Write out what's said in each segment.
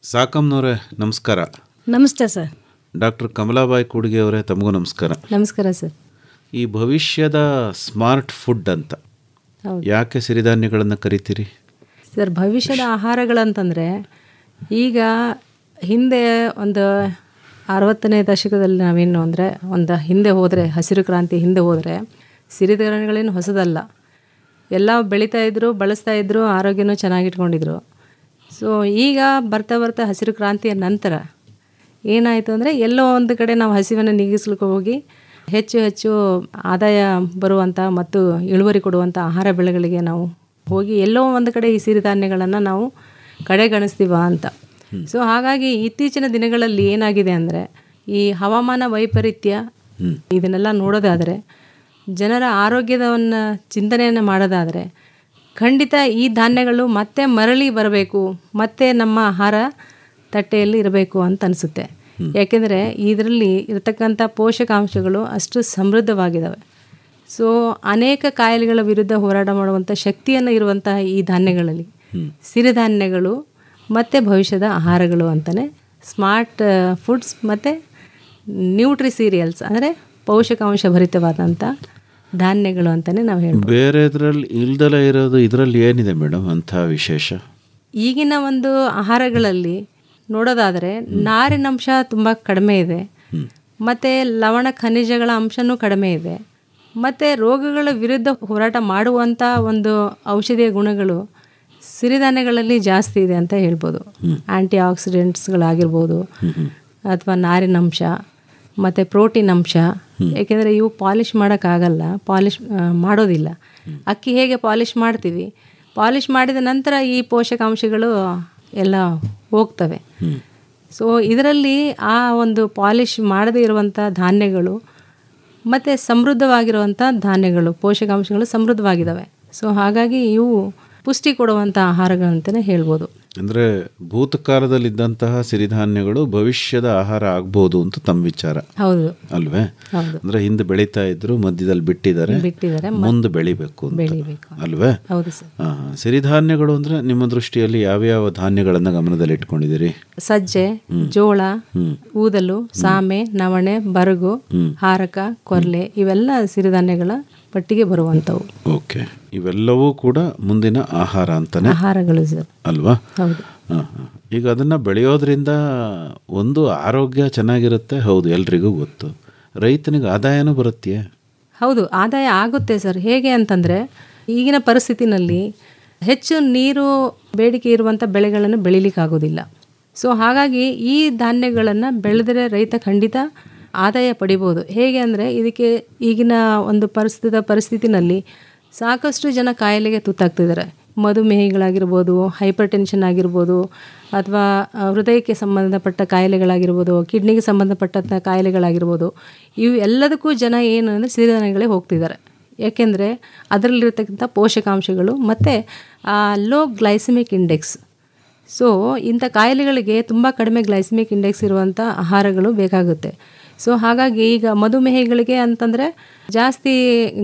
ಸಾಕಮ್ನವರೇ ನಮಸ್ಕಾರ. ನಮಸ್ತೆ sir. Doctor Kamalabai ಕೂಡಿಗೆ ಅವರೇ ತಮಗೂ ನಮಸ್ಕಾರ. ನಮಸ್ಕಾರ ಸರ್. ಈ ಭವಿಷ್ಯದ ಸ್ಮಾರ್ಟ್ ಫುಡ್ ಅಂತ ಯಾಕೆ ಸಿರಿಧಾನ್ಯಗಳನ್ನು ಕರಿತೀರಿ ಸರ್? ಭವಿಷ್ಯದ ಆಹಾರಗಳಂತಂದರೆ ಈಗ ಹಿಂದೆ ಒಂದು 60ನೇ ದಶಕದಲ್ಲಿ ನಾವೇನು ಅಂದರೆ ಒಂದು ಹಿಂದೆ ಹೋದರೆ, ಹಸಿರು ಕ್ರಾಂತಿ ಹಿಂದೆ ಹೋದರೆ ಸಿರಿಧಾನ್ಯಗಳೇನು ಹೊಸದಲ್ಲ. ಎಲ್ಲ ಬೆಳೀತಾಯಿದ್ರು, ಬಳಸ್ತಾಯಿದ್ರು, ಆರೋಗ್ಯನೂ ಚೆನ್ನಾಗಿಟ್ಕೊಂಡಿದ್ರು. ಸೊ ಈಗ ಬರ್ತಾ ಬರ್ತಾ ಹಸಿರು ಕ್ರಾಂತಿಯ ನಂತರ ಏನಾಯಿತು ಅಂದರೆ ಎಲ್ಲೋ ಒಂದು ಕಡೆ ನಾವು ಹಸಿವನ್ನು ನೀಗಿಸ್ಲಿಕ್ಕೆ ಹೋಗಿ ಹೆಚ್ಚು ಹೆಚ್ಚು ಆದಾಯ ಬರುವಂಥ ಮತ್ತು ಇಳುವರಿ ಕೊಡುವಂಥ ಆಹಾರ ಬೆಳೆಗಳಿಗೆ ನಾವು ಹೋಗಿ ಎಲ್ಲೋ ಒಂದು ಕಡೆ ಈ ಸಿರಿಧಾನ್ಯಗಳನ್ನು ನಾವು ಕಡೆಗಣಿಸ್ತೀವ ಅಂತ. ಸೊ ಹಾಗಾಗಿ ಇತ್ತೀಚಿನ ದಿನಗಳಲ್ಲಿ ಏನಾಗಿದೆ ಅಂದರೆ ಈ ಹವಾಮಾನ ವೈಪರೀತ್ಯ ಇದನ್ನೆಲ್ಲ ನೋಡೋದಾದರೆ, ಜನರ ಆರೋಗ್ಯದವನ್ನು ಚಿಂತನೆಯನ್ನು ಮಾಡೋದಾದರೆ ಖಂಡಿತ ಈ ಧಾನ್ಯಗಳು ಮತ್ತೆ ಮರಳಿ ಬರಬೇಕು, ಮತ್ತೆ ನಮ್ಮ ಆಹಾರ ತಟ್ಟೆಯಲ್ಲಿ ಇರಬೇಕು ಅಂತ ಅನಿಸುತ್ತೆ. ಯಾಕೆಂದರೆ ಇದರಲ್ಲಿ ಇರತಕ್ಕಂಥ ಪೋಷಕಾಂಶಗಳು ಅಷ್ಟು ಸಮೃದ್ಧವಾಗಿದ್ದಾವೆ. ಸೊ ಅನೇಕ ಕಾಯಿಲೆಗಳ ವಿರುದ್ಧ ಹೋರಾಟ ಮಾಡುವಂಥ ಶಕ್ತಿಯನ್ನು ಇರುವಂತಹ ಈ ಧಾನ್ಯಗಳಲ್ಲಿ ಸಿರಿಧಾನ್ಯಗಳು ಮತ್ತು ಭವಿಷ್ಯದ ಆಹಾರಗಳು ಅಂತಲೇ ಸ್ಮಾರ್ಟ್ ಫುಡ್ಸ್ ಮತ್ತು ನ್ಯೂಟ್ರಿ ಸೀರಿಯಲ್ಸ್ ಅಂದರೆ ಪೋಷಕಾಂಶ ಭರಿತವಾದಂಥ ಧಾನ್ಯಗಳು ಅಂತಲೇ ನಾವು ಹೇಳ್ಬೋದು. ಬೇರೆದ್ರಲ್ಲಿ ಇಲ್ದಲೇ ಇರೋದು ಇದರಲ್ಲಿ ಏನಿದೆ ಮೇಡಮ್ ಅಂಥ ವಿಶೇಷ? ಈಗಿನ ಒಂದು ಆಹಾರಗಳಲ್ಲಿ ನೋಡೋದಾದರೆ ನಾರಿನಂಶ ತುಂಬ ಕಡಿಮೆ ಇದೆ, ಮತ್ತು ಲವಣ ಖನಿಜಗಳ ಅಂಶನೂ ಕಡಿಮೆ ಇದೆ, ಮತ್ತು ರೋಗಗಳ ವಿರುದ್ಧ ಹೋರಾಟ ಮಾಡುವಂಥ ಒಂದು ಔಷಧೀಯ ಗುಣಗಳು ಸಿರಿಧಾನ್ಯಗಳಲ್ಲಿ ಜಾಸ್ತಿ ಇದೆ ಅಂತ ಹೇಳ್ಬೋದು. ಆ್ಯಂಟಿ ಆಕ್ಸಿಡೆಂಟ್ಸ್ಗಳಾಗಿರ್ಬೋದು, ಅಥವಾ ನಾರಿನಂಶ ಮತ್ತು ಪ್ರೋಟೀನ್ ಅಂಶ. ಏಕೆಂದರೆ ಇವು ಪಾಲಿಷ್ ಮಾಡೋಕ್ಕಾಗಲ್ಲ, ಪಾಲಿಷ್ ಮಾಡೋದಿಲ್ಲ. ಅಕ್ಕಿ ಹೇಗೆ ಪಾಲಿಷ್ ಮಾಡ್ತೀವಿ, ಪಾಲಿಷ್ ಮಾಡಿದ ನಂತರ ಈ ಪೋಷಕಾಂಶಗಳು ಎಲ್ಲ ಹೋಗ್ತವೆ. ಸೊ ಇದರಲ್ಲಿ ಆ ಒಂದು ಪಾಲಿಷ್ ಮಾಡದೇ ಇರುವಂಥ ಧಾನ್ಯಗಳು ಮತ್ತು ಸಮೃದ್ಧವಾಗಿರುವಂಥ ಧಾನ್ಯಗಳು, ಪೋಷಕಾಂಶಗಳು ಸಮೃದ್ಧವಾಗಿದ್ದಾವೆ. ಸೊ ಹಾಗಾಗಿ ಇವು ಪುಷ್ಟಿ ಕೊಡುವಂಥ ಆಹಾರಗಳಂತಲೇ ಹೇಳ್ಬೋದು. ಅಂದರೆ ಭೂತಕಾಲದಲ್ಲಿದ್ದಂತಹ ಸಿರಿಧಾನ್ಯಗಳು ಭವಿಷ್ಯದ ಆಹಾರ ಆಗ್ಬೋದು ಅಂತ ತಮ್ಮ ವಿಚಾರ? ಹೌದು ಅಲ್ವೇ? ಅಂದರೆ ಹಿಂದೆ ಬೆಳೀತಾ ಇದ್ರು, ಮಧ್ಯದಲ್ಲಿ ಬಿಟ್ಟಿದ್ದಾರೆ, ಮುಂದೆ ಬೆಳಿಬೇಕು ಅಲ್ವೇ? ಹೌದು ಸರ್. ಸಿರಿಧಾನ್ಯಗಳು ಅಂದರೆ ನಿಮ್ಮ ದೃಷ್ಟಿಯಲ್ಲಿ ಯಾವ್ಯಾವ ಧಾನ್ಯಗಳನ್ನು ಗಮನದಲ್ಲಿ ಇಟ್ಕೊಂಡಿದ್ದೀರಿ? ಸಜ್ಜೆ, ಜೋಳ, ಊದಲು, ಸಾಮೆ, ನವಣೆ, ಬರಗು, ಹಾರಕ, ಕೊರ್ಲೆ ಇವೆಲ್ಲ ಸಿರಿಧಾನ್ಯಗಳ ಪಟ್ಟಿಗೆ ಬರುವಂಥವು. ಓಕೆ, ಇವೆಲ್ಲವೂ ಕೂಡ ಮುಂದಿನ ಆಹಾರ ಅಂತಾನೆ ಆಹಾರಗಳು ಸರ್, ಅಲ್ವಾ? ಹೌದು. ಈಗ ಅದನ್ನು ಬೆಳೆಯೋದ್ರಿಂದ ಒಂದು ಆರೋಗ್ಯ ಚೆನ್ನಾಗಿರುತ್ತೆ, ಹೌದು, ಎಲ್ರಿಗೂ ಗೊತ್ತು. ರೈತನಿಗೆ ಆದಾಯನೂ ಬರುತ್ತೆ. ಹೌದು, ಆದಾಯ ಆಗುತ್ತೆ ಸರ್. ಹೇಗೆ ಅಂತಂದರೆ ಈಗಿನ ಪರಿಸ್ಥಿತಿನಲ್ಲಿ ಹೆಚ್ಚು ನೀರು ಬೇಡಿಕೆ ಇರುವಂಥ ಬೆಳೆಗಳನ್ನು ಬೆಳಿಲಿಕ್ಕಾಗೋದಿಲ್ಲ. ಸೊ ಹಾಗಾಗಿ ಈ ಧಾನ್ಯಗಳನ್ನು ಬೆಳೆದರೆ ರೈತ ಖಂಡಿತ ಆದಾಯ ಪಡಿಬೋದು. ಹೇಗೆ ಅಂದರೆ ಇದಕ್ಕೆ ಈಗಿನ ಒಂದು ಪರಿಸ್ಥಿತಿನಲ್ಲಿ ಸಾಕಷ್ಟು ಜನ ಕಾಯಿಲೆಗೆ ತುತ್ತಾಗ್ತಿದ್ದಾರೆ. ಮಧುಮೇಹಿಗಳಾಗಿರ್ಬೋದು, ಹೈಪರ್ ಟೆನ್ಷನ್ ಆಗಿರ್ಬೋದು, ಅಥವಾ ಹೃದಯಕ್ಕೆ ಸಂಬಂಧಪಟ್ಟ ಕಾಯಿಲೆಗಳಾಗಿರ್ಬೋದು, ಕಿಡ್ನಿಗೆ ಸಂಬಂಧಪಟ್ಟಂಥ ಕಾಯಿಲೆಗಳಾಗಿರ್ಬೋದು, ಇವು ಎಲ್ಲದಕ್ಕೂ ಜನ ಏನು ಅಂದರೆ ಸಿರಿಧಾನ್ಯಗಳೇ ಹೋಗ್ತಿದ್ದಾರೆ. ಯಾಕೆಂದರೆ ಅದರಲ್ಲಿರ್ತಕ್ಕಂಥ ಪೋಷಕಾಂಶಗಳು ಮತ್ತು ಲೋ ಗ್ಲೈಸಮಿಕ್ ಇಂಡೆಕ್ಸ್. ಸೊ ಇಂಥ ಕಾಯಿಲೆಗಳಿಗೆ ತುಂಬ ಕಡಿಮೆ ಗ್ಲೈಸಮಿಕ್ ಇಂಡೆಕ್ಸ್ ಇರುವಂಥ ಆಹಾರಗಳು ಬೇಕಾಗುತ್ತೆ. ಸೊ ಹಾಗಾಗಿ ಈಗ ಮಧುಮೇಹಿಗಳಿಗೆ ಅಂತಂದರೆ ಜಾಸ್ತಿ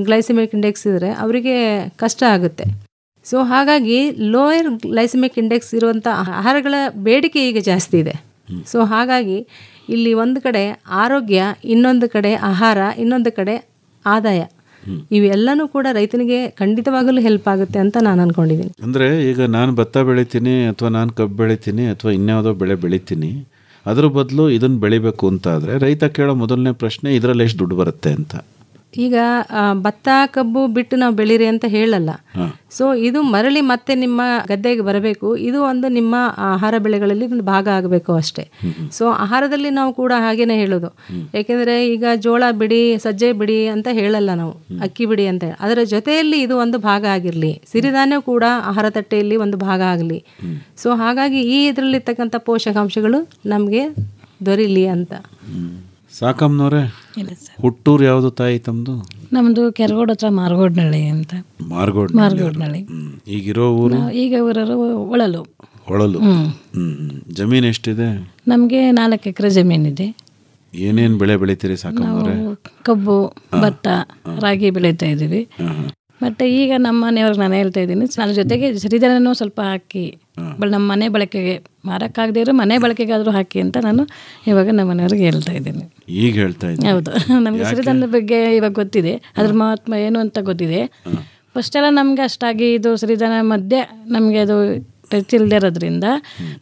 ಗ್ಲೈಸಮಿಕ್ ಇಂಡೆಕ್ಸ್ ಇದ್ದರೆ ಅವರಿಗೆ ಕಷ್ಟ ಆಗುತ್ತೆ. ಸೊ ಹಾಗಾಗಿ ಲೋಯರ್ ಗ್ಲೈಸಮಿಕ್ ಇಂಡೆಕ್ಸ್ ಇರುವಂಥ ಆಹಾರಗಳ ಬೇಡಿಕೆ ಈಗ ಜಾಸ್ತಿ ಇದೆ. ಸೊ ಹಾಗಾಗಿ ಇಲ್ಲಿ ಒಂದು ಕಡೆ ಆರೋಗ್ಯ, ಇನ್ನೊಂದು ಕಡೆ ಆಹಾರ, ಇನ್ನೊಂದು ಕಡೆ ಆದಾಯ, ಇವೆಲ್ಲನೂ ಕೂಡ ರೈತನಿಗೆ ಖಂಡಿತವಾಗಲೂ ಹೆಲ್ಪ್ ಆಗುತ್ತೆ ಅಂತ ನಾನು ಅಂದ್ಕೊಂಡಿದ್ದೀನಿ. ಅಂದರೆ ಈಗ ನಾನು ಭತ್ತ ಬೆಳಿತೀನಿ, ಅಥವಾ ನಾನು ಕಬ್ಬು ಬೆಳಿತೀನಿ, ಅಥವಾ ಇನ್ಯಾವುದೋ ಬೆಳೆ ಬೆಳಿತೀನಿ, ಅದ್ರ ಬದಲು ಇದನ್ನು ಬೆಳಿಬೇಕು ಅಂತ ಆದರೆ ರೈತ ಕೇಳೋ ಮೊದಲನೇ ಪ್ರಶ್ನೆ ಇದರಲ್ಲಿ ಎಷ್ಟು ದುಡ್ಡು ಬರುತ್ತೆ ಅಂತ. ಈಗ ಭತ್ತ ಕಬ್ಬು ಬಿಟ್ಟು ನಾವು ಬೆಳೀರಿ ಅಂತ ಹೇಳಲ್ಲ. ಸೊ ಇದು ಮರಳಿ ಮತ್ತೆ ನಿಮ್ಮ ಗದ್ದೆಗೆ ಬರಬೇಕು, ಇದು ಒಂದು ನಿಮ್ಮ ಆಹಾರ ಬೆಳೆಗಳಲ್ಲಿ ಒಂದು ಭಾಗ ಆಗಬೇಕು ಅಷ್ಟೇ. ಸೊ ಆಹಾರದಲ್ಲಿ ನಾವು ಕೂಡ ಹಾಗೇನೆ ಹೇಳೋದು. ಯಾಕೆಂದರೆ ಈಗ ಜೋಳ ಬಿಡಿ, ಸಜ್ಜೆ ಬಿಡಿ ಅಂತ ಹೇಳಲ್ಲ ನಾವು, ಅಕ್ಕಿ ಬಿಡಿ ಅಂತ. ಅದರ ಜೊತೆಯಲ್ಲಿ ಇದು ಒಂದು ಭಾಗ ಆಗಿರಲಿ, ಸಿರಿಧಾನ್ಯ ಕೂಡ ಆಹಾರ ತಟ್ಟೆಯಲ್ಲಿ ಒಂದು ಭಾಗ ಆಗಲಿ. ಸೊ ಹಾಗಾಗಿ ಈ ಇದರಲ್ಲಿರ್ತಕ್ಕಂಥ ಪೋಷಕಾಂಶಗಳು ನಮಗೆ ದೊರೀಲಿ ಅಂತ. ಸಾಕಮ್ನವರೇ, ಹುಟ್ಟೂರು ಯಾವುದು ತಾಯಿ ತಮ್ಮದು? ನಮ್ಮದು ಕೆರಗೋಡು ಹತ್ರ ಮಾರ್ಗೋಡ್ನಳ್ಳಿ ಅಂತ. ಮಾರ್ಗೋಡ್ನಳ್ಳಿ. ಈಗಿರೋ ಊರು? ಈಗ ಊರರು ಹೊಳಲು. ಜಮೀನು ಎಷ್ಟಿದೆ? ನಮಗೆ 4 ಎಕರೆ ಜಮೀನಿದೆ. ಏನೇನು ಬೆಳೆ ಬೆಳಿತೀರಿ ಸಾಕಮ್ನವರೇ? ಕಬ್ಬು, ಭತ್ತ, ರಾಗಿ ಬೆಳೀತಾ ಇದ್ದೀವಿ. ಮತ್ತು ಈಗ ನಮ್ಮ ಮನೆಯವ್ರಿಗೆ ನಾನು ಹೇಳ್ತಾ ಇದ್ದೀನಿ, ಅದ್ರ ಜೊತೆಗೆ ಸಿರಿಧಾನ್ಯನೂ ಸ್ವಲ್ಪ ಹಾಕಿ ನಮ್ಮ ಮನೆ ಬಳಕೆಗೆ ಮಾರಕ್ಕಾಗದೇ ಇರೋ ಮನೆ ಬಳಕೆಗಾದರೂ ಹಾಕಿ ಅಂತ ನಾನು ಇವಾಗ ನಮ್ಮ ಮನೆಯವ್ರಿಗೆ ಹೇಳ್ತಾ ಇದ್ದೀನಿ. ಈಗ ಹೇಳ್ತಾ ಇದ್ದೀನಿ. ಹೌದು, ನಮಗೆ ಸಿರಿಧಾನ್ಯದ ಬಗ್ಗೆ ಇವಾಗ ಗೊತ್ತಿದೆ, ಅದ್ರ ಮಹತ್ವ ಏನು ಅಂತ ಗೊತ್ತಿದೆ. ಫಸ್ಟೆಲ್ಲ ನಮಗೆ ಅಷ್ಟಾಗಿ ಇದು ಸಿರಿಧಾನ್ಯ ಮಧ್ಯೆ ನಮಗೆ ಅದು ಟಚ್ ಇಲ್ಲದೆ ಇರೋದ್ರಿಂದ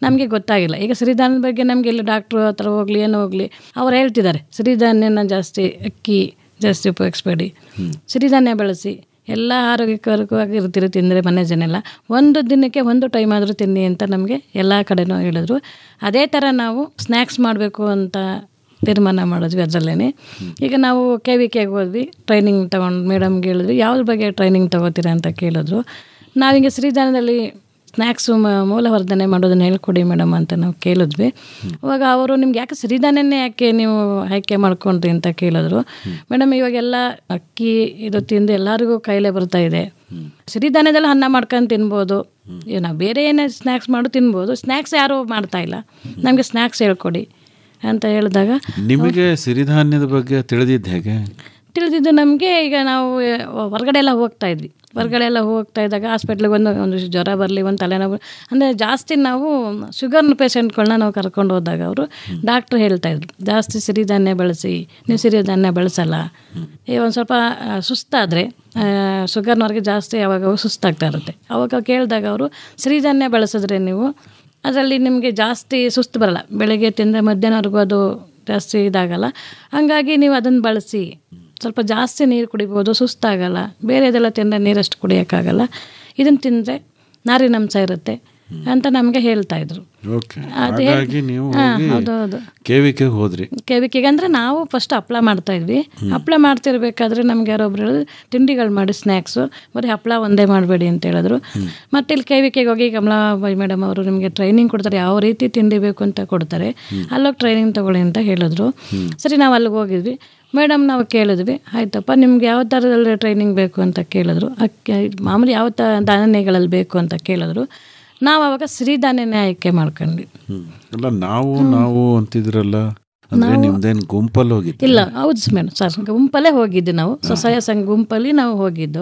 ನಮಗೆ ಗೊತ್ತಾಗಿಲ್ಲ. ಈಗ ಸಿರಿಧಾನ್ಯದ ಬಗ್ಗೆ ನಮಗೆ ಇಲ್ಲಿ ಡಾಕ್ಟ್ರು ಹತ್ರ ಹೋಗಲಿ ಏನೋ ಹೋಗಲಿ ಅವ್ರು ಹೇಳ್ತಿದ್ದಾರೆ, ಸಿರಿಧಾನ್ಯನ ಜಾಸ್ತಿ ಅಕ್ಕಿ ಜಾಸ್ತಿ ಉಪಯೋಗಿಸ್ಬೇಡಿ, ಸಿರಿಧಾನ್ಯ ಬಳಸಿ, ಎಲ್ಲ ಆರೋಗ್ಯಕರವಾಗಿ ಇರ್ತೀರಿ ತಿಂದರೆ ಮನೆ ಜನ ಎಲ್ಲ, ಒಂದು ದಿನಕ್ಕೆ ಒಂದು ಟೈಮ್ ಆದರೂ ತಿನ್ನಿ ಅಂತ ನಮಗೆ ಎಲ್ಲ ಕಡೆನೂ ಹೇಳಿದ್ರು. ಅದೇ ಥರ ನಾವು ಸ್ನ್ಯಾಕ್ಸ್ ಮಾಡಬೇಕು ಅಂತ ತೀರ್ಮಾನ ಮಾಡಿದ್ವಿ. ಅದರಲ್ಲೇ ಈಗ ನಾವು KVKಗೆ ಹೋದ್ವಿ, ಟ್ರೈನಿಂಗ್ ತೊಗೊಂಡು ಮೇಡಮ್ಗೆ ಹೇಳಿದ್ವಿ, ಯಾವ್ದ್ರ ಬಗ್ಗೆ ಟ್ರೈನಿಂಗ್ ತೊಗೋತೀರಾ ಅಂತ ಕೇಳಿದ್ರು. ನಾವಿಂಗೆ ಸಿರಿಧಾನ್ಯದಲ್ಲಿ ಸ್ನ್ಯಾಕ್ಸು ಮೂಲವರ್ಧನೆ ಮಾಡೋದನ್ನ ಹೇಳ್ಕೊಡಿ ಮೇಡಮ್ ಅಂತ ನಾವು ಕೇಳಿದ್ವಿ. ಅವಾಗ ಅವರು ನಿಮ್ಗೆ ಯಾಕೆ ಸಿರಿಧಾನ್ಯನೇ ಯಾಕೆ ನೀವು ಆಯ್ಕೆ ಮಾಡ್ಕೊಂಡ್ರಿ ಅಂತ ಕೇಳಿದ್ರು. ಮೇಡಮ್ ಇವಾಗೆಲ್ಲ ಅಕ್ಕಿ ಇದು ತಿಂದು ಎಲ್ಲರಿಗೂ ಕಾಯಿಲೆ ಬರ್ತಾ ಇದೆ, ಸಿರಿಧಾನ್ಯದಲ್ಲಿ ಅನ್ನ ಮಾಡ್ಕೊಂಡು ತಿನ್ಬೋದು, ನಾವು ಬೇರೆ ಏನೇ ಸ್ನ್ಯಾಕ್ಸ್ ಮಾಡು ತಿನ್ಬೋದು, ಸ್ನ್ಯಾಕ್ಸ್ ಯಾರೂ ಮಾಡ್ತಾ ಇಲ್ಲ, ನಮಗೆ ಸ್ನ್ಯಾಕ್ಸ್ ಹೇಳ್ಕೊಡಿ ಅಂತ ಹೇಳಿದಾಗ ನಿಮಗೆ ಸಿರಿಧಾನ್ಯದ ಬಗ್ಗೆ ತಿಳಿದಿದ್ದು ಹೇಗೆ? ತಿಳಿದಿದ್ದು ನಮಗೆ ಈಗ ನಾವು ಹೊರಗಡೆ ಎಲ್ಲ ಹೋಗ್ತಾ ಇದ್ವಿ, ಹೊರಗಡೆ ಎಲ್ಲ ಹೋಗ್ತಾ ಇದ್ದಾಗ ಹಾಸ್ಪಿಟ್ಲಿಗೆ ಒಂದು ಜ್ವರ ಬರಲಿ, ಒಂದು ತಲೆನೋವು ಅಂದರೆ ಜಾಸ್ತಿ ನಾವು ಶುಗರ್ನ ಪೇಷೆಂಟ್ಗಳನ್ನ ನಾವು ಕರ್ಕೊಂಡು ಹೋದಾಗ ಅವರು ಡಾಕ್ಟ್ರು ಹೇಳ್ತಾಯಿದ್ರು, ಜಾಸ್ತಿ ಸಿರಿಧಾನ್ಯ ಬಳಸಿ, ನೀವು ಸಿರಿಧಾನ್ಯ ಬಳಸಲ್ಲ, ಒಂದು ಸ್ವಲ್ಪ ಸುಸ್ತಾದರೆ ಶುಗರ್ನವ್ರಿಗೆ ಜಾಸ್ತಿ ಯಾವಾಗ ಸುಸ್ತಾಗ್ತಾ ಇರುತ್ತೆ, ಅವಾಗ ಕೇಳಿದಾಗ ಅವರು ಸಿರಿಧಾನ್ಯ ಬಳಸಿದ್ರೆ ನೀವು ಅದರಲ್ಲಿ ನಿಮಗೆ ಜಾಸ್ತಿ ಸುಸ್ತು ಬರಲ್ಲ, ಬೆಳಗ್ಗೆ ತಿಂದರೆ ಮಧ್ಯಾಹ್ನವರೆಗೂ ಅದು ಜಾಸ್ತಿ ಇದಾಗಲ್ಲ, ಹಂಗಾಗಿ ನೀವು ಅದನ್ನು ಬಳಸಿ, ಸ್ವಲ್ಪ ಜಾಸ್ತಿ ನೀರು ಕುಡಿಬೋದು, ಸುಸ್ತಾಗಲ್ಲ, ಬೇರೆದೆಲ್ಲ ತಿಂದರೆ ನೀರಷ್ಟು ಕುಡಿಯೋಕ್ಕಾಗಲ್ಲ, ಇದನ್ನು ತಿಂದರೆ ನಾರಿನಂಶ ಇರುತ್ತೆ ಅಂತ ನಮಗೆ ಹೇಳ್ತಾಯಿದ್ರು. ಹೌದೌದು, KVKಗೆ ಹೋದ್ರಿ? KVKಗೆ ಅಂದರೆ ನಾವು ಫಸ್ಟ್ ಹಪ್ಪಳ ಮಾಡ್ತಾಯಿದ್ವಿ. ಹಪ್ಪಳ ಮಾಡ್ತಿರ್ಬೇಕಾದ್ರೆ ನಮ್ಗೆ ಯಾರೊಬ್ರು ಹೇಳಿದ್ರು, ತಿಂಡಿಗಳು ಮಾಡಿ ಸ್ನ್ಯಾಕ್ಸು, ಬರೀ ಹಪ್ಪಳ ಒಂದೇ ಮಾಡಬೇಡಿ ಅಂತ ಹೇಳಿದ್ರು. ಮತ್ತು ಇಲ್ಲಿ KVKಗೆ ಹೋಗಿ ಕಮಲಾಬಾಯಿ ಮೇಡಮ್ ಅವರು ನಿಮಗೆ ಟ್ರೈನಿಂಗ್ ಕೊಡ್ತಾರೆ, ಯಾವ ರೀತಿ ತಿಂಡಿ ಬೇಕು ಅಂತ ಕೊಡ್ತಾರೆ, ಅಲ್ಲೋಗಿ ಟ್ರೈನಿಂಗ್ ತೊಗೊಳ್ಳಿ ಅಂತ ಹೇಳಿದ್ರು. ಸರಿ, ನಾವು ಅಲ್ಲಿಗೆ ಹೋಗಿದ್ವಿ. ಮೇಡಮ್ ನಾವು ಕೇಳಿದ್ವಿ, ಆಯ್ತಪ್ಪ ನಿಮ್ಗೆ ಯಾವ ಥರದಲ್ಲಿ ಟ್ರೈನಿಂಗ್ ಬೇಕು ಅಂತ ಕೇಳಿದ್ರು. ಮಾಮೂಲಿ ಯಾವ ಧಾನ್ಯಗಳಲ್ಲಿ ಬೇಕು ಅಂತ ಕೇಳಿದ್ರು. ನಾವು ಅವಾಗ ಸಿರಿಧಾನ್ಯನೇ ಆಯ್ಕೆ ಮಾಡ್ಕೊಂಡ್ವಿ. ಅಲ್ಲ, ನಾವು ಅಂತಿದ್ರಲ್ಲ, ಅಂದ್ರೆ ನಿಮ್ದೇನು ಗುಂಪಲ್ಲಿ ಹೋಗಿದ್ದು? ಇಲ್ಲ, ಹೌದು ಮೇಡಮ್, ಸರ್ ಗುಂಪಲ್ಲೇ ಹೋಗಿದ್ದು ನಾವು, ಸ್ವಸಹಾಯ ಸಂಘ ಗುಂಪಲ್ಲಿ ನಾವು ಹೋಗಿದ್ದು.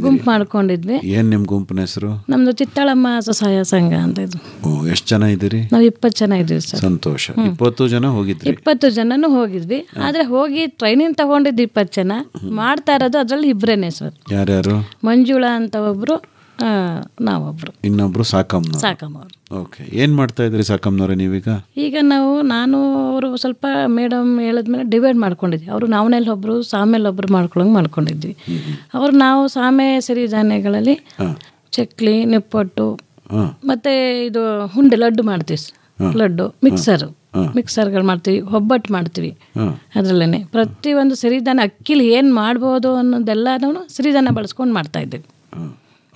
ಗುಂಪು ಮಾಡ್ಕೊಂಡಿದ್ವಿ. ಏನ್ ನಿಮ್ ಗುಂಪಿನ ಹೆಸರು? ನಮ್ದು ಚಿತ್ತಾಳಮ್ಮ ಸ್ವಸಹಾಯ ಸಂಘ ಅಂತ ಇದು. ಎಷ್ಟು ಜನ ಇದ್ದೀರಿ? ನಾವು 20 ಜನ ಇದ್ದೀವಿ ಸರ್. ಸಂತೋಷ. 20 ಜನ ಹೋಗಿದ್ರಿ? 20 ಜನನು ಹೋಗಿದ್ವಿ. ಆದ್ರೆ ಹೋಗಿ ಟ್ರೈನಿಂಗ್ ತಗೊಂಡಿದ್ದು 20 ಜನ, ಮಾಡ್ತಾ ಇರೋದು ಅದ್ರಲ್ಲಿ ಇಬ್ರೇನೆ ಸರ್. ಯಾರ್ಯಾರು? ಮಂಜುಳಾ ಅಂತ ಒಬ್ರು, ನಾವೊಬ್ರು, ಇನ್ನೊಬ್ರು ಸಾಕಮ್ಮ. ಸಾಕಮ್ಮವ್ರು. ಓಕೆ. ಏನು ಮಾಡ್ತಾ ಇದ್ರಿ ಸಾಕಮ್ಮನವ್ರೆ ನೀವೀಗ? ಈಗ ನಾನು ಅವರು ಸ್ವಲ್ಪ ಮೇಡಮ್ ಹೇಳಿದ್ಮೇಲೆ ಡಿವೈಡ್ ಮಾಡ್ಕೊಂಡಿದ್ವಿ. ಅವರು ನಾವನೆಲ್ಲ ಒಬ್ಬರು ಸಾಮೇಲೆ ಒಬ್ಬರು ಮಾಡ್ಕೊಂಡಿದ್ವಿ. ಅವರು ನಾವು ಸಾಮೆ ಸಿರಿಧಾನ್ಯಗಳಲ್ಲಿ ಚಕ್ಲಿ, ನಿಪ್ಪಟ್ಟು, ಮತ್ತು ಇದು ಹುಂಡೆ ಲಡ್ಡು ಮಾಡ್ತೀವಿ, ಲಡ್ಡು ಮಿಕ್ಸರ್ಗಳು ಮಾಡ್ತೀವಿ, ಒಬ್ಬಟ್ಟು ಮಾಡ್ತೀವಿ. ಅದರಲ್ಲೇ ಪ್ರತಿಯೊಂದು ಸಿರಿಧಾನ್ಯ ಅಕ್ಕಿಲಿ ಏನು ಮಾಡ್ಬೋದು ಅನ್ನೋದೆಲ್ಲ ನಾವು ಸಿರಿಧಾನ್ಯ ಬಳಸ್ಕೊಂಡು ಮಾಡ್ತಾಯಿದ್ದೀವಿ.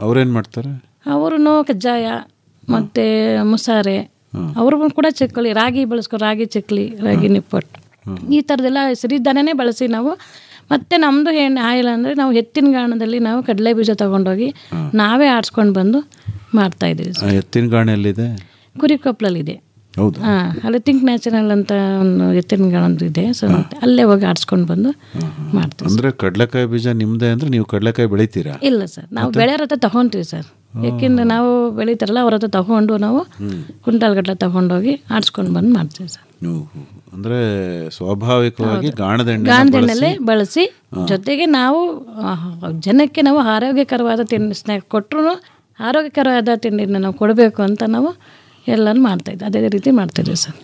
ಅವ್ರೇನು ಮಾಡ್ತಾರೆ? ಅವರು ಕಜ್ಜಾಯ ಮತ್ತು ಮುಸಾರೆ, ಅವ್ರಿಗೂ ಕೂಡ ಚಕ್ಕಲಿ, ರಾಗಿ ರಾಗಿ ಚಕ್ಲಿ, ರಾಗಿ ನಿಪ್ಪಟ್ಟು, ಈ ಥರದ್ದೆಲ್ಲ ಸಿರಿಧಾನ್ಯನೇ ಬಳಸಿ ನಾವು. ಮತ್ತು ನಮ್ಮದು ಆಯಿಲ್ ಅಂದರೆ ನಾವು ಎತ್ತಿನ ಗಾಣದಲ್ಲಿ ನಾವು ಕಡಲೆ ಬೀಜ ತೊಗೊಂಡೋಗಿ ನಾವೇ ಆಡಿಸ್ಕೊಂಡು ಬಂದು ಮಾಡ್ತಾಯಿದ್ದೀವಿ. ಎತ್ತಿನ ಗಾಣ ಎಲ್ಲಿದೆ? ಕುರಿಕೊಪ್ಪಲಲ್ಲಿದೆ. ಹೌದು. ಅಲ್ಲಿ ಥಿಂಕ್ ನ್ಯಾಚುರಲ್ ಅಂತ ಒಂದು ಎತ್ತಿನ ಗಾಣದ್ದು ಇದೆ, ಸೊ ಅಲ್ಲೇ ಹೋಗಿ ಆಡಿಸ್ಕೊಂಡು ಬಂದು ಮಾಡ್ತೀವಿ. ಅಂದರೆ ಕಡಲೆಕಾಯಿ ಬೀಜ ನಿಮ್ಮದೇ ಅಂದರೆ ನೀವು ಕಡಲೆಕಾಯಿ ಬೆಳಿತೀರಾ? ಇಲ್ಲ ಸರ್, ನಾವು ಬೆಳೆಯೋರ ಹತ್ರ ತೊಗೊತೀವಿ ಸರ್. ಯಾಕೆಂದರೆ ನಾವು ಬೆಳೀತಾರಲ್ಲ ಅವ್ರ ಹತ್ರ ತೊಗೊಂಡು ನಾವು ಕ್ವಿಂಟಾಲ್ ಗಟ್ಟಲೆ ತೊಗೊಂಡೋಗಿ ಆಡಿಸ್ಕೊಂಡು ಬಂದು ಮಾಡ್ತೀವಿ ಸರ್. ಅಂದರೆ ಸ್ವಾಭಾವಿಕವಾಗಿ ಗಾಣದೆಣ್ಣೆಲ್ಲೇ ಬಳಸಿ, ಜೊತೆಗೆ ನಾವು ಜನಕ್ಕೆ ನಾವು ಆರೋಗ್ಯಕರವಾದ ತಿಂಡಿ ಸ್ನ್ಯಾಕ್ ಕೊಟ್ಟರು ಆರೋಗ್ಯಕರವಾದ ತಿಂಡಿನ ನಾವು ಕೊಡಬೇಕು ಅಂತ ನಾವು ಎಲ್ಲನೂ ಮಾಡ್ತಾಯಿದ್ವಿ. ಅದೇ ರೀತಿ ಮಾಡ್ತಿದ್ವಿ ಸರ್.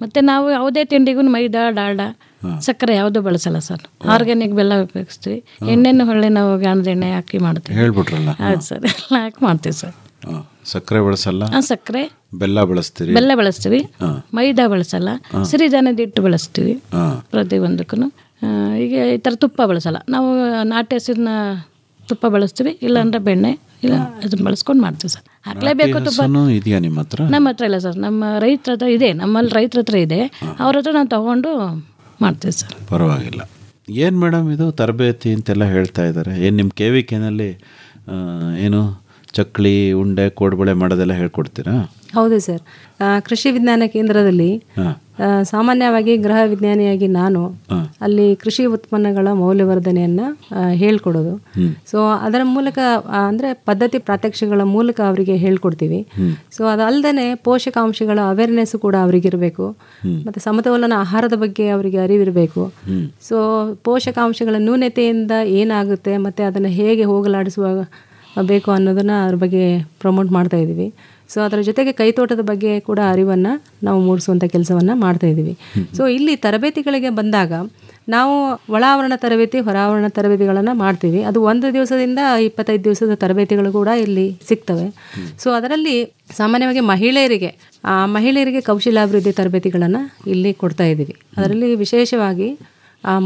ಮತ್ತು ನಾವು ಯಾವುದೇ ತಿಂಡಿಗೂ ಮೈದಾ, ಡಾಲ್ಡಾ, ಸಕ್ಕರೆ ಯಾವುದೂ ಬಳಸಲ್ಲ ಸರ್. ಆರ್ಗ್ಯಾನಿಕ್ ಬೆಲ್ಲ ಉಪಯೋಗಿಸ್ತೀವಿ. ಎಣ್ಣೆನ ಹೊಳ್ಳಿ ನಾವು ಗಾಣದ ಎಣ್ಣೆ ಹಾಕಿ ಮಾಡ್ತೀವಿ. ಹೇಳ್ಬಿಟ್ರಲ್ಲ. ಹೌದು ಸರ್, ಎಲ್ಲ ಹಾಕಿ ಮಾಡ್ತೀವಿ ಸರ್. ಸಕ್ಕರೆ ಬಳಸಲ್ಲ? ಸಕ್ಕರೆ, ಬೆಲ್ಲ ಬಳಸ್ತೀವಿ. ಬೆಲ್ಲ ಬಳಸ್ತೀವಿ, ಮೈದಾ ಬಳಸಲ್ಲ, ಸಿರಿಧಾನ್ಯದ ಹಿಟ್ಟು ಬಳಸ್ತೀವಿ ಪ್ರತಿಯೊಂದಕ್ಕೂ. ಈಗ ಈ ಥರ ತುಪ್ಪ ಬಳಸಲ್ಲ ನಾವು, ನಾಟಿ ಹಸಿರಿನ ತುಪ್ಪ ಬಳಸ್ತೀವಿ, ಇಲ್ಲಾಂದ್ರೆ ಬೆಣ್ಣೆ, ಇಲ್ಲ ಅದನ್ನ ಬಳಸ್ಕೊಂಡು ಮಾಡ್ತೀವಿ ಸರ್. ಹಾಕ್ಲೇಬೇಕು ತುಪ್ಪ. ಇದೆಯಾ ನಿಮ್ಮ ಹತ್ರ? ನಮ್ಮ ಹತ್ರ ಇಲ್ಲ ಸರ್, ನಮ್ಮ ರೈತರ ಹತ್ರ ಇದೆ, ನಮ್ಮಲ್ಲಿ ರೈತರ ಹತ್ರ ಇದೆ, ಅವ್ರ ಹತ್ರ ನಾವು ತಗೊಂಡು ಮಾಡ್ತೀವಿ ಸರ್. ಪರವಾಗಿಲ್ಲ. ಏನು ಮೇಡಮ್ ಇದು ತರಬೇತಿ ಅಂತೆಲ್ಲ ಹೇಳ್ತಾ ಇದ್ದಾರೆ, ಏನು ನಿಮ್ಮ KVKನಲ್ಲಿ ಏನು ಚಕ್ಲಿ, ಉಂಡೆ, ಕೋಡ್ಬಳೆ ಮಾಡೋದೆಲ್ಲ ಹೇಳ್ಕೊಡ್ತೀರಾ? ಹೌದು ಸರ್. ಕೃಷಿ ವಿಜ್ಞಾನ ಕೇಂದ್ರದಲ್ಲಿ ಸಾಮಾನ್ಯವಾಗಿ ಗೃಹ ವಿಜ್ಞಾನಿಯಾಗಿ ನಾನು ಅಲ್ಲಿ ಕೃಷಿ ಉತ್ಪನ್ನಗಳ ಮೌಲ್ಯವರ್ಧನೆಯನ್ನು ಹೇಳ್ಕೊಡೋದು. ಸೊ ಅದರ ಮೂಲಕ ಅಂದರೆ ಪದ್ಧತಿ ಪ್ರಾತ್ಯಕ್ಷಿಗಳ ಮೂಲಕ ಅವರಿಗೆ ಹೇಳ್ಕೊಡ್ತೀವಿ. ಸೊ ಅದಲ್ಲದೆ ಪೋಷಕಾಂಶಗಳ ಅವೇರ್ನೆಸ್ ಕೂಡ ಅವರಿಗಿರಬೇಕು, ಮತ್ತು ಸಮತೋಲನ ಆಹಾರದ ಬಗ್ಗೆ ಅವರಿಗೆ ಅರಿವಿರಬೇಕು. ಸೊ ಪೋಷಕಾಂಶಗಳ ನ್ಯೂನತೆಯಿಂದ ಏನಾಗುತ್ತೆ ಮತ್ತು ಅದನ್ನು ಹೇಗೆ ಹೋಗಲಾಡಿಸುವ ಬೇಕು ಅನ್ನೋದನ್ನು ಅದ್ರ ಬಗ್ಗೆ ಪ್ರಮೋಟ್ ಮಾಡ್ತಾ ಇದ್ದೀವಿ. ಸೊ ಅದರ ಜೊತೆಗೆ ಕೈತೋಟದ ಬಗ್ಗೆ ಕೂಡ ಅರಿವನ್ನು ನಾವು ಮೂಡಿಸುವಂಥ ಕೆಲಸವನ್ನು ಮಾಡ್ತಾಯಿದ್ದೀವಿ. ಸೊ ಇಲ್ಲಿ ತರಬೇತಿಗಳಿಗೆ ಬಂದಾಗ ನಾವು ಒಳಾವರಣ ತರಬೇತಿ, ಹೊರಾವರಣ ತರಬೇತಿಗಳನ್ನು ಮಾಡ್ತೀವಿ. ಅದು 1 ದಿವಸದಿಂದ 25 ದಿವಸದ ತರಬೇತಿಗಳು ಕೂಡ ಇಲ್ಲಿ ಸಿಗ್ತವೆ. ಸೊ ಅದರಲ್ಲಿ ಸಾಮಾನ್ಯವಾಗಿ ಮಹಿಳೆಯರಿಗೆ ಕೌಶಲ್ಯಾಭಿವೃದ್ಧಿ ತರಬೇತಿಗಳನ್ನು ಇಲ್ಲಿ ಕೊಡ್ತಾ ಇದ್ದೀವಿ. ಅದರಲ್ಲಿ ವಿಶೇಷವಾಗಿ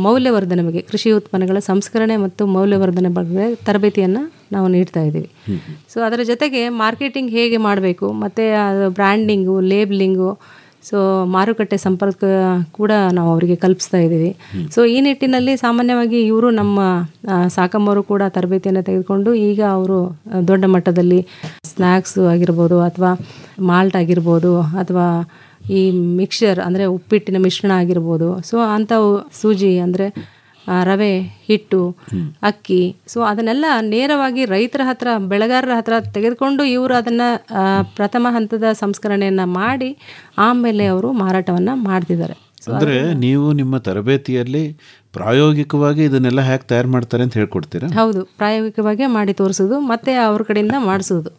ಮೌಲ್ಯವರ್ಧನೆ ಬಗ್ಗೆ, ಕೃಷಿ ಉತ್ಪನ್ನಗಳ ಸಂಸ್ಕರಣೆ ಮತ್ತು ಮೌಲ್ಯವರ್ಧನೆ ಬಗ್ಗೆ ತರಬೇತಿಯನ್ನು ನಾವು ನೀಡ್ತಾ ಇದ್ದೀವಿ. ಸೊ ಅದರ ಜೊತೆಗೆ ಮಾರ್ಕೆಟಿಂಗ್ ಹೇಗೆ ಮಾಡಬೇಕು, ಮತ್ತು ಬ್ರ್ಯಾಂಡಿಂಗು, ಲೇಬ್ಲಿಂಗು, ಸೊ ಮಾರುಕಟ್ಟೆ ಸಂಪರ್ಕ ಕೂಡ ನಾವು ಅವರಿಗೆ ಕಲ್ಪಿಸ್ತಾ ಇದ್ದೀವಿ. ಸೊ ಈ ನಿಟ್ಟಿನಲ್ಲಿ ಸಾಮಾನ್ಯವಾಗಿ ಇವರು ನಮ್ಮ ಸಾಕಮ್ಮವರು ಕೂಡ ತರಬೇತಿಯನ್ನು ತೆಗೆದುಕೊಂಡು ಈಗ ಅವರು ದೊಡ್ಡ ಮಟ್ಟದಲ್ಲಿ ಸ್ನ್ಯಾಕ್ಸ್ ಆಗಿರ್ಬೋದು, ಅಥವಾ ಮಾಲ್ಟ್ ಆಗಿರ್ಬೋದು, ಅಥವಾ ಈ ಮಿಕ್ಸರ್ ಅಂದರೆ ಉಪ್ಪಿಟ್ಟಿನ ಮಿಶ್ರಣ ಆಗಿರ್ಬೋದು, ಸೊ ಅಂಥವು ಸೂಜಿ ಅಂದರೆ ರವೆ, ಹಿಟ್ಟು, ಅಕ್ಕಿ, ಸೊ ಅದನ್ನೆಲ್ಲ ನೇರವಾಗಿ ರೈತರ ಹತ್ರ, ಬೆಳೆಗಾರರ ಹತ್ರ ತೆಗೆದುಕೊಂಡು ಇವರು ಅದನ್ನು ಪ್ರಥಮ ಹಂತದ ಸಂಸ್ಕರಣೆಯನ್ನು ಮಾಡಿ ಆಮೇಲೆ ಅವರು ಮಾರಾಟವನ್ನು ಮಾಡ್ತಿದ್ದಾರೆ. ಅಂದರೆ ನೀವು ನಿಮ್ಮ ತರಬೇತಿಯಲ್ಲಿ ಪ್ರಾಯೋಗಿಕವಾಗಿ ಇದನ್ನೆಲ್ಲ ಹೇಗೆ ತಯಾರು ಮಾಡ್ತಾರೆ ಅಂತ ಹೇಳ್ಕೊಡ್ತೀರಾ? ಹೌದು, ಪ್ರಾಯೋಗಿಕವಾಗಿ ಮಾಡಿ ತೋರಿಸೋದು ಮತ್ತು ಅವ್ರ ಕಡೆಯಿಂದ ಮಾಡಿಸೋದು.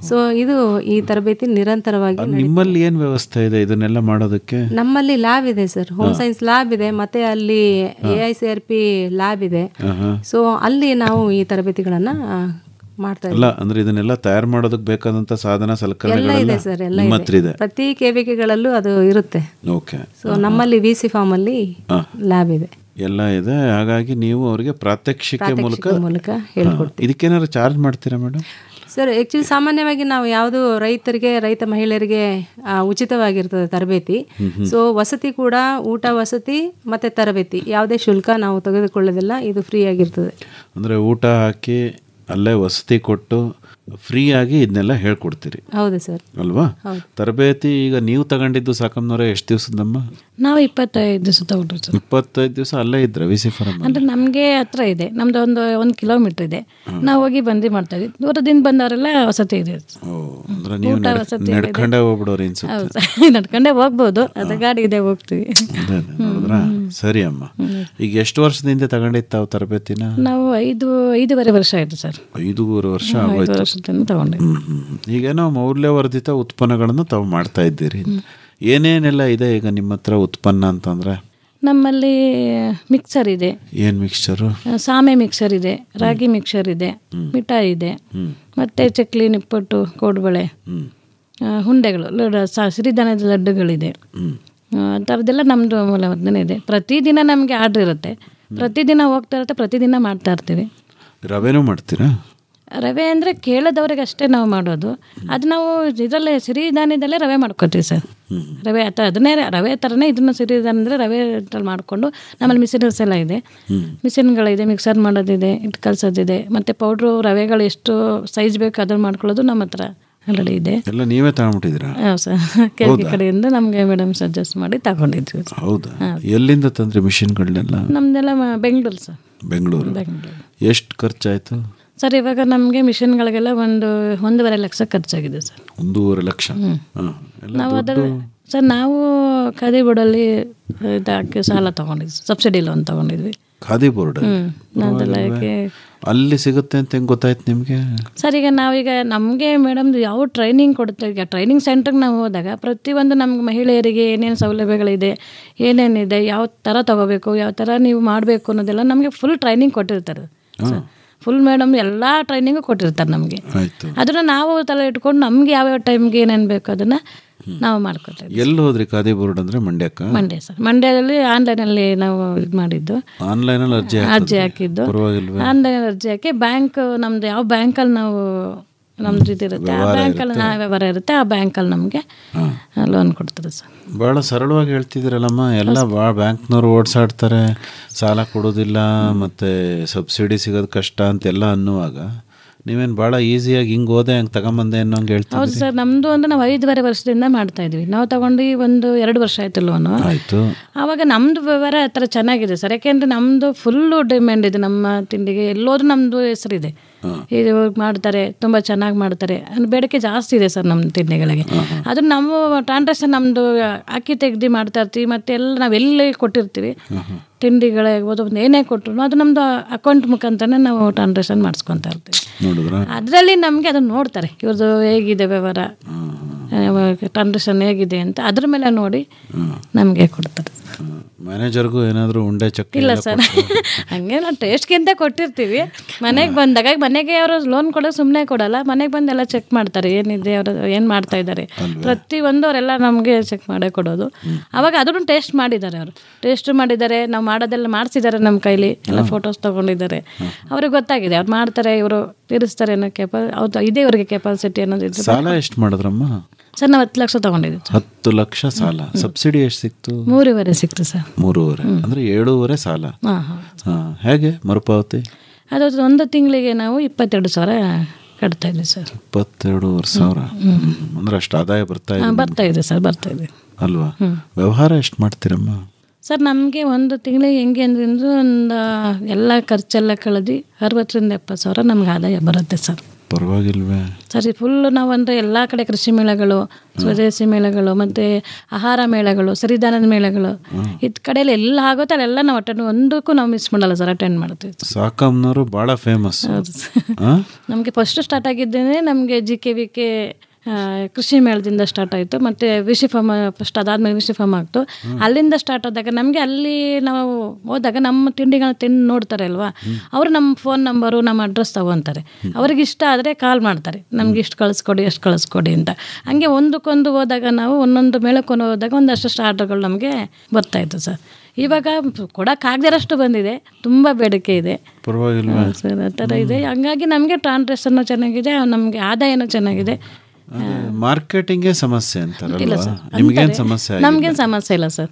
ಸೊ ಇದು ಈ ತರಬೇತಿ ನಿರಂತರವಾಗಿ. ನಿಮ್ಮಲ್ಲಿ ಏನು ವ್ಯವಸ್ಥೆ ಇದೆ ಇದನ್ನೆಲ್ಲ ಮಾಡೋದಕ್ಕೆ? ನಮ್ಮಲ್ಲಿ ಲ್ಯಾಬ್ ಇದೆ ಸರ್, ಹೋಮ್ ಸೈನ್ಸ್ ಲ್ಯಾಬ್ ಇದೆ, ಮತ್ತೆ ಅಲ್ಲಿ AICRP ಲ್ಯಾಬ್ ಇದೆ. ಸೊ ಅಲ್ಲಿ ನಾವು ಈ ತರಬೇತಿಗಳನ್ನು ಮಾಡ್ತಾ ಇದ್ದೀವಿ. ಅಲ್ಲ ಅಂದ್ರೆ ಇದನ್ನೆಲ್ಲ ತಯಾರು ಮಾಡೋದಕ್ಕೆ ಬೇಕಾದಂತ ಸಾಧನ ಸಲಕರಣೆಗಳೆಲ್ಲ ಇದೆ ಸರ್, ಎಲ್ಲ ಇದೆ. ಪ್ರತಿ KVKಗಳಲ್ಲೂ ಅದು ಇರುತ್ತೆ. ಓಕೆ. ಸೊ ನಮ್ಮಲ್ಲಿ VC ಫಾರ್ಮ್ ಅಲ್ಲಿ ಲ್ಯಾಬ್ ಇದೆ, ಎಲ್ಲ ಇದೆ. ಹಾಗಾಗಿ ನೀವು ಅವರಿಗೆ ಪ್ರಾತ್ಯಕ್ಷಿಕೆ ಮೂಲಕ ಹೇಳ್ಕೊಡ್ತೀವಿ. ಇದಕ್ಕೇನಾದ್ರು ಚಾರ್ಜ್ ಮಾಡ್ತೀರಾ ಮೇಡಮ್? ಸರ್ ಆ್ಯಕ್ಚುಲಿ ಸಾಮಾನ್ಯವಾಗಿ ನಾವು ಯಾವುದು ರೈತ ಮಹಿಳೆಯರಿಗೆ ಉಚಿತವಾಗಿರ್ತದೆ ತರಬೇತಿ. ಸೊ ವಸತಿ ಕೂಡ, ಊಟ, ವಸತಿ ಮತ್ತು ತರಬೇತಿ ಯಾವುದೇ ಶುಲ್ಕ ನಾವು ತೆಗೆದುಕೊಳ್ಳೋದಿಲ್ಲ, ಇದು ಫ್ರೀ ಆಗಿರ್ತದೆ. ಅಂದರೆ ಊಟ ಹಾಕಿ ಅಲ್ಲೇ ವಸತಿ ಕೊಟ್ಟು ಫ್ರೀಯಾಗಿ ಇದನ್ನೆಲ್ಲ ಹೇಳ್ಕೊಡ್ತೀರಿ? ಹೌದು ಸರ್. ಅಲ್ವಾ? ತರಬೇತಿ ಈಗ ನೀವು ತಗೊಂಡಿದ್ದು ಸಾಕಮ್ಮನವರೇ ಎಷ್ಟು ದಿವಸದಮ್ಮ? ನಾವು 25 ದಿವಸ ತಗೊಂಡ್ರು ಸರ್. 25 ದಿವಸ ಅಲ್ಲೇ ಇದ್ರೆ VC ಫಾರಂ ಅಂದರೆ ನಮಗೆ ಹತ್ರ ಇದೆ, ನಮ್ದು 1 ಕಿಲೋಮೀಟರ್ ಇದೆ, ನಾವು ಹೋಗಿ ಬಂದು ಮಾಡ್ತಾ ಇದ್ವಿ. ದೂರದಿಂದ ಬಂದವರೆಲ್ಲ ವಸತಿ ಇದೆ. ನಡ್ಕೊಂಡೇ ಹೋಗ್ಬಿಡೋರು ಅನ್ಸುತ್ತೆ? ನಡ್ಕೊಂಡೇ ಹೋಗ್ಬೋದು, ಅದು ಗಾಡಿ ಇದೆ, ಹೋಗ್ತೀವಿ. ನೋಡಿದ್ರಾ? ಸರಿ ಅಮ್ಮ. ಈಗ ಎಷ್ಟು ವರ್ಷದಿಂದ ತಗೊಂಡಿತ್ತು ತಾವು ತರಬೇತಿನ? ನಾವು 5.5 ವರ್ಷ ಆಯ್ತು ಸರ್. 5.5 ವರ್ಷ ಆಗೋಯ್ತು. ಈಗೇನೋ ಮೌಲ್ಯವರ್ಧಿತ ಉತ್ಪನ್ನಗಳನ್ನು ತಾವು ಮಾಡ್ತಾ ಇದ್ದೀರಿ. ಏನೇನೆಲ್ಲ ಇದೆ ಈಗ ನಿಮ್ಮ ಹತ್ರ ಉತ್ಪನ್ನ ಅಂತಂದ್ರೆ? ನಮ್ಮಲ್ಲಿ ಮಿಕ್ಸರ್ ಇದೆ. ಏನು ಮಿಕ್ಸರು? ಸಾಮೆ ಮಿಕ್ಸರ್ ಇದೆ, ರಾಗಿ ಮಿಕ್ಸರ್ ಇದೆ, ಮಿಠಾಯಿ ಇದೆ, ಮತ್ತೆ ಚಕ್ಲಿ, ನಿಪ್ಪಟ್ಟು, ಕೋಡುಬಳೆ, ಹುಂಡೆಗಳು, ಸಿರಿಧಾನ್ಯದ ಲಡ್ಡುಗಳಿದೆ. ಆ ಥರದ್ದೆಲ್ಲ ನಮ್ಮದು ಮೌಲ್ಯವರ್ಧನೆ ಇದೆ. ಪ್ರತಿದಿನ ನಮಗೆ ಆರ್ಡ್ರ್ ಇರುತ್ತೆ, ಪ್ರತಿದಿನ ಹೋಗ್ತಾ ಇರುತ್ತೆ, ಪ್ರತಿದಿನ ಮಾಡ್ತಾ ಇರ್ತೀವಿ. ರವೆನೂ ಮಾಡ್ತೀರಾ? ರವೆ ಅಂದರೆ ಕೇಳದವ್ರಿಗೆ ಅಷ್ಟೇ ನಾವು ಮಾಡೋದು. ಅದು ನಾವು ಇದರಲ್ಲೇ ಸಿರಿಧಾನ್ಯದಲ್ಲೇ ರವೆ ಮಾಡ್ಕೊತೀವಿ ಸರ್. ರವೆ ಅದನ್ನೇ ರವೆ ಥರನೇ ಇದನ್ನು ಸಿರಿಧಾನ್ಯದಲ್ಲಿ ರವೆ ಮಾಡಿಕೊಂಡು ನಮ್ಮಲ್ಲಿ ಮಿಷಿನ್ಸ್ ಎಲ್ಲ ಇದೆ, ಮಿಷಿನ್ಗಳಿದೆ, ಮಿಕ್ಸರ್ ಮಾಡೋದಿದೆ, ಇಟ್ಟು ಕಲ್ಸೋದಿದೆ, ಮತ್ತು ಪೌಡ್ರು ರವೆಗಳು ಎಷ್ಟು ಸೈಜ್ ಬೇಕು ಅದನ್ನು ಮಾಡ್ಕೊಳ್ಳೋದು ನಮ್ಮ ಹತ್ರ ಆಲ್ರೆಡಿ ಇದೆ. ಎಲ್ಲ ನೀವೇ ತಗೊಂಡ್ಬಿಟ್ಟಿದ್ದೀರಾ? ಹಾಂ ಸರ್, ಕೆಳಗೆ ಕಡೆಯಿಂದ ನಮಗೆ ಮೇಡಮ್ ಸಜೆಸ್ಟ್ ಮಾಡಿ ತಗೊಂಡಿದ್ವಿ. ಹೌದಾ? ಎಲ್ಲಿಂದ ತಂದ್ರಿ ಮಿಷಿನ್ಗಳನ್ನೆಲ್ಲ? ನಮ್ಮದೆಲ್ಲ ಬೆಂಗಳೂರು ಸರ್. ಬೆಂಗಳೂರು. ಎಷ್ಟು ಖರ್ಚಾಯಿತು ಸರ್? ಇವಾಗ ನಮಗೆ ಮಿಷಿನ್ಗಳಿಗೆಲ್ಲ 1.5 ಲಕ್ಷ ಖರ್ಚಾಗಿದೆ ಸರ್. 1.5 ಲಕ್ಷ? ನಾವು ಅದರ ಸರ್ ನಾವು ಖಾದಿ ಬೋರ್ಡಲ್ಲಿ ಇದಕ್ಕೆ ಸಾಲ ತೊಗೊಂಡಿದ್ವಿ, ಸಬ್ಸಿಡಿ ಲೋನ್ ತೊಗೊಂಡಿದ್ವಿ. ಖಾದಿ ಬೋರ್ಡ್ ಅಲ್ಲಿ ಸಿಗುತ್ತೆ ಅಂತ ಹೆಂಗೆ ಗೊತ್ತಾಯ್ತು ನಿಮಗೆ? ಸರ್ ಈಗ ನಾವೀಗ ನಮಗೆ ಮೇಡಮ್ ಯಾವ ಟ್ರೈನಿಂಗ್ ಕೊಡುತ್ತೆ, ಈಗ ಟ್ರೈನಿಂಗ್ ಸೆಂಟ್ರಿಗೆ ನಾವು ಹೋದಾಗ ಪ್ರತಿಯೊಂದು ನಮ್ಗೆ ಮಹಿಳೆಯರಿಗೆ ಏನೇನು ಸೌಲಭ್ಯಗಳಿದೆ, ಏನೇನಿದೆ, ಯಾವ ಥರ ತೊಗೋಬೇಕು, ಯಾವ ಥರ ನೀವು ಮಾಡಬೇಕು ಅನ್ನೋದೆಲ್ಲ ನಮಗೆ ಫುಲ್ ಟ್ರೈನಿಂಗ್ ಕೊಟ್ಟಿರ್ತಾರೆ ಸರ್. ಫುಲ್ ಮೇಡಮ್ ಎಲ್ಲ ಟ್ರೈನಿಂಗು ಕೊಟ್ಟಿರ್ತಾರೆ ನಮಗೆ. ಅದನ್ನು ನಾವು ತಲೆ ಇಟ್ಕೊಂಡು ನಮ್ಗೆ ಯಾವ್ಯಾವ ಟೈಮ್ಗೆ ಏನೇನು ಬೇಕು ಅದನ್ನು ನಾವು ಮಾಡ್ಕೊತೀವಿ. ಎಲ್ಲಿ ಹೋದ್ರಿ ಖಾದಿ ಬೋರ್ಡ್ ಅಂದರೆ? ಮಂಡ್ಯ ಸರ್. ಮಂಡ್ಯದಲ್ಲಿ ಆನ್ಲೈನಲ್ಲಿ ನಾವು ಇದು ಮಾಡಿದ್ದು, ಆನ್ಲೈನಲ್ಲಿ ಅರ್ಜಿ ಹಾಕಿದ್ದು. ಆನ್ಲೈನಲ್ಲಿ ಅರ್ಜಿ ಹಾಕಿ ಬ್ಯಾಂಕ್ ನಮ್ದು ಯಾವ ಬ್ಯಾಂಕಲ್ಲಿ ನಾವು ನಮ್ದು ಇದಿರುತ್ತೆ ಆ ಬ್ಯಾಂಕಲ್ಲಿ ವ್ಯವಹಾರ ಇರುತ್ತೆ, ಆ ಬ್ಯಾಂಕಲ್ಲಿ ನಮಗೆ ಲೋನ್ ಕೊಡ್ತಾರೆ ಸರ್. ಭಾಳ ಸರಳವಾಗಿ ಹೇಳ್ತಿದ್ದೀರಲ್ಲಮ್ಮ. ಎಲ್ಲ ಭಾಳ ಬ್ಯಾಂಕ್ನವ್ರು ಓಡಿಸಾಡ್ತಾರೆ, ಸಾಲ ಕೊಡೋದಿಲ್ಲ, ಮತ್ತು ಸಬ್ಸಿಡಿ ಸಿಗೋದು ಕಷ್ಟ ಅಂತೆಲ್ಲ ಅನ್ನುವಾಗ ನೀವೇನು ಭಾಳ ಈಸಿಯಾಗಿ ಹಿಂಗೆ ಹೋದೆ ಹಂಗೆ ತಗೊಂಬಂದೆ ಅನ್ನೋ ಹಂಗೆ ಹೇಳ್ತೀವಿ. ಹೌದು ಸರ್, ನಮ್ಮದು ಅಂದರೆ ನಾವು 5.5 ವರ್ಷದಿಂದ ಮಾಡ್ತಾ ಇದ್ವಿ. ನಾವು ತಗೊಂಡು ಒಂದು 2 ವರ್ಷ ಆಯ್ತು ಲೋನು. ಆಯಿತು. ಆವಾಗ ನಮ್ಮದು ವ್ಯವಹಾರ ಆ ಥರ ಚೆನ್ನಾಗಿದೆ ಸರ್. ಯಾಕೆಂದರೆ ನಮ್ಮದು ಫುಲ್ಲು ಡಿಮ್ಯಾಂಡ್ ಇದೆ ನಮ್ಮ ತಿಂಡಿಗೆ. ಎಲ್ಲೋದ್ರೂ ನಮ್ಮದು ಹೆಸರಿದೆ. ಇದು ಮಾಡ್ತಾರೆ, ತುಂಬ ಚೆನ್ನಾಗಿ ಮಾಡ್ತಾರೆ, ಬೇಡಿಕೆ ಜಾಸ್ತಿ ಇದೆ ಸರ್ ನಮ್ಮ ತಿಂಡಿಗಳಿಗೆ. ಅದು ನಮ್ಮ ಟ್ರಾನ್ಸಾಕ್ಷನ್ ನಮ್ಮದು ಅಕ್ಕಿ ತೆಗ್ದು ಮಾಡ್ತಾ ಇರ್ತೀವಿ, ಮತ್ತು ಎಲ್ಲ ನಾವೆಲ್ಲಿ ಕೊಟ್ಟಿರ್ತೀವಿ ತಿಂಡಿಗಳಾಗ್ಬೋದು, ಒಂದು ಏನೇ ಕೊಟ್ಟರು ಅದು ನಮ್ಮದು ಅಕೌಂಟ್ ಮುಖಾಂತರನೇ ನಾವು ಟ್ರಾನ್ಸಾಕ್ಷನ್ ಮಾಡಿಸ್ಕೊತಾ ಇರ್ತೀವಿ. ಅದರಲ್ಲಿ ನಮಗೆ ಅದನ್ನು ನೋಡ್ತಾರೆ, ಇವ್ರದ್ದು ಹೇಗಿದೆ ವ್ಯವಹಾರ, ಟ್ರಾನ್ಸಾಕ್ಷನ್ ಹೇಗಿದೆ ಅಂತ ಅದ್ರ ಮೇಲೆ ನೋಡಿ ನಮಗೆ ಕೊಡ್ತಾರೆ. ಮ್ಯಾನೇಜರ್ಗೂ ಏನಾದರೂ ಉಂಡೆ ಚಕ್ ಇಲ್ಲ ಸರ್, ಹಂಗೆ ನಾವು ಟೇಸ್ಟ್ಗಿಂತ ಕೊಟ್ಟಿರ್ತೀವಿ. ಮನೆಗೆ ಬಂದಾಗ ಮನೆಗೆ ಅವರು ಲೋನ್ ಕೊಡೋ ಸುಮ್ಮನೆ ಕೊಡಲ್ಲ, ಮನೆಗೆ ಬಂದು ಎಲ್ಲ ಚೆಕ್ ಮಾಡ್ತಾರೆ, ಏನಿದೆ ಅವರು ಏನು ಮಾಡ್ತಾ ಇದ್ದಾರೆ ಪ್ರತಿಯೊಂದು ಅವರೆಲ್ಲ ನಮಗೆ ಚೆಕ್ ಮಾಡೇ ಕೊಡೋದು. ಆವಾಗ ಅದನ್ನು ಟೇಸ್ಟ್ ಮಾಡಿದ್ದಾರೆ, ಅವರು ಟೇಸ್ಟ್ ಮಾಡಿದ್ದಾರೆ, ನಾವು ಮಾಡೋದೆಲ್ಲ ಮಾಡಿಸಿದ್ದಾರೆ ನಮ್ಮ ಕೈಲಿ, ಎಲ್ಲ ಫೋಟೋಸ್ ತೊಗೊಂಡಿದ್ದಾರೆ. ಅವ್ರಿಗೆ ಗೊತ್ತಾಗಿದೆ ಅವ್ರು ಮಾಡ್ತಾರೆ, ಇವರು ತೀರಿಸ್ತಾರೆ ಅನ್ನೋ ಹೌದು ಇದೆ ಇವ್ರಿಗೆ ಕೆಪಾಸಿಟಿ ಅನ್ನೋದು. ಸಾಲ ಎಷ್ಟು ಮಾಡಿದ್ರಮ್ಮ? ಸರ್ ನಾವು 10 ಲಕ್ಷ ತೊಗೊಂಡಿದ್ವಿ. 10 ಲಕ್ಷ ಸಾಲ. ಸಬ್ಸಿಡಿ ಎಷ್ಟು ಸಿಕ್ತು? 3.5 ಸಿಕ್ತು ಸರ್. 3.5 ಅಂದರೆ 7.5 ಸಾಲ. ಹೇಗೆ ಮರುಪಾವತಿ? ಅದು ಒಂದು ತಿಂಗಳಿಗೆ ನಾವು 22,000 ಕಟ್ತಾ ಇದ್ವಿ ಸರ್. 22,500 ಅಂದ್ರೆ ಅಷ್ಟು ಆದಾಯ ಬರ್ತಾ ಇದೆ ಸರ್, ಬರ್ತಾ ಇದೆ ಅಲ್ವಾ? ವ್ಯವಹಾರ ಎಷ್ಟು ಮಾಡ್ತೀರಮ್ಮ? ಸರ್ ನಮಗೆ ಒಂದು ತಿಂಗಳಿಗೆ ಹೆಂಗೆ ಅಂದ್ರೆ ಒಂದು ಎಲ್ಲ ಖರ್ಚೆಲ್ಲ ಕಳೆದು 60,000-70,000 ನಮ್ಗೆ ಆದಾಯ ಬರುತ್ತೆ ಸರ್. ಪರವಾಗಿಲ್ವೇ ಸರಿ? ಫುಲ್ಲು ನಾವು ಅಂದರೆ ಎಲ್ಲ ಕಡೆ ಕೃಷಿ ಮೇಳಗಳು, ಸ್ವದೇಶಿ ಮೇಳಗಳು, ಮತ್ತು ಆಹಾರ ಮೇಳಗಳು, ಸಿರಿಧಾನ್ಯದ ಮೇಳಗಳು, ಇದ್ ಕಡೆಯಲ್ಲಿ ಎಲ್ಲ ಆಗುತ್ತೆ ಅಲ್ಲೆಲ್ಲ ನಾವು ಅಟೆಂಡ್, ಒಂದಕ್ಕೂ ನಾವು ಮಿಸ್ ಮಾಡಲ್ಲ ಸರ್, ಅಟೆಂಡ್ ಮಾಡ್ತೀವಿ. ಸಾಕಮ್ಮನವರು ಭಾಳ ಫೇಮಸ್. ಹೌದು ಸರ್. ನಮಗೆ ಫಸ್ಟ್ ಸ್ಟಾರ್ಟ್ ಆಗಿದ್ದೇನೆ ನಮಗೆ GKVK ಕೃಷಿ ಮೇಳದಿಂದ ಸ್ಟಾರ್ಟ್ ಆಯಿತು. ಮತ್ತು ವಿಶಿ ಫಾರ್ಮ್ ಫಸ್ಟ್, ಅದಾದಮೇಲೆ ವಿಶಿ ಫಾರ್ಮ್ ಆಗ್ತು. ಅಲ್ಲಿಂದ ಸ್ಟಾರ್ಟ್ ಆದಾಗ ನಮಗೆ ಅಲ್ಲಿ ನಾವು ಹೋದಾಗ ನಮ್ಮ ತಿಂಡಿಗಳನ್ನ ತಿಂದು ನೋಡ್ತಾರೆ ಅಲ್ವಾ, ಅವರು ನಮ್ಮ ಫೋನ್ ನಂಬರು, ನಮ್ಮ ಅಡ್ರೆಸ್ ತಗೊತಾರೆ. ಅವ್ರಿಗೆ ಇಷ್ಟ ಆದರೆ ಕಾಲ್ ಮಾಡ್ತಾರೆ, ನಮ್ಗೆ ಇಷ್ಟು ಕಳಿಸ್ಕೊಡಿ, ಎಷ್ಟು ಕಳಿಸ್ಕೊಡಿ ಅಂತ. ಹಂಗೆ ಒಂದಕ್ಕೊಂದು ಹೋದಾಗ ನಾವು ಒಂದೊಂದು ಮೇಳಕ್ಕೊಂಡು ಹೋದಾಗ ಒಂದಷ್ಟು ಆರ್ಡರ್ಗಳು ನಮಗೆ ಬರ್ತಾಯಿತ್ತು ಸರ್. ಇವಾಗ ಕೊಡೋಕ್ಕಾಗದಿರೋಷ್ಟು ಬಂದಿದೆ, ತುಂಬ ಬೇಡಿಕೆ ಇದೆ. ಪರವಾಗಿಲ್ಲ ಸರ್, ಆ ಥರ ಇದೆ. ಹಂಗಾಗಿ ನಮಗೆ ಟ್ರಾನ್ಸಾಕ್ಷನ್ನು ಚೆನ್ನಾಗಿದೆ, ನಮಗೆ ಆದಾಯನೂ ಚೆನ್ನಾಗಿದೆ. ಮಾರ್ಕೆಟಿಂಗೇ ಸಮಸ್ಯೆ ಅಂತಾರಲ್ಲ, ನಿಮಗೇನು ಸಮಸ್ಯೆ? ನಮಗೇನು ಸಮಸ್ಯೆ ಇಲ್ಲ ಸರ್.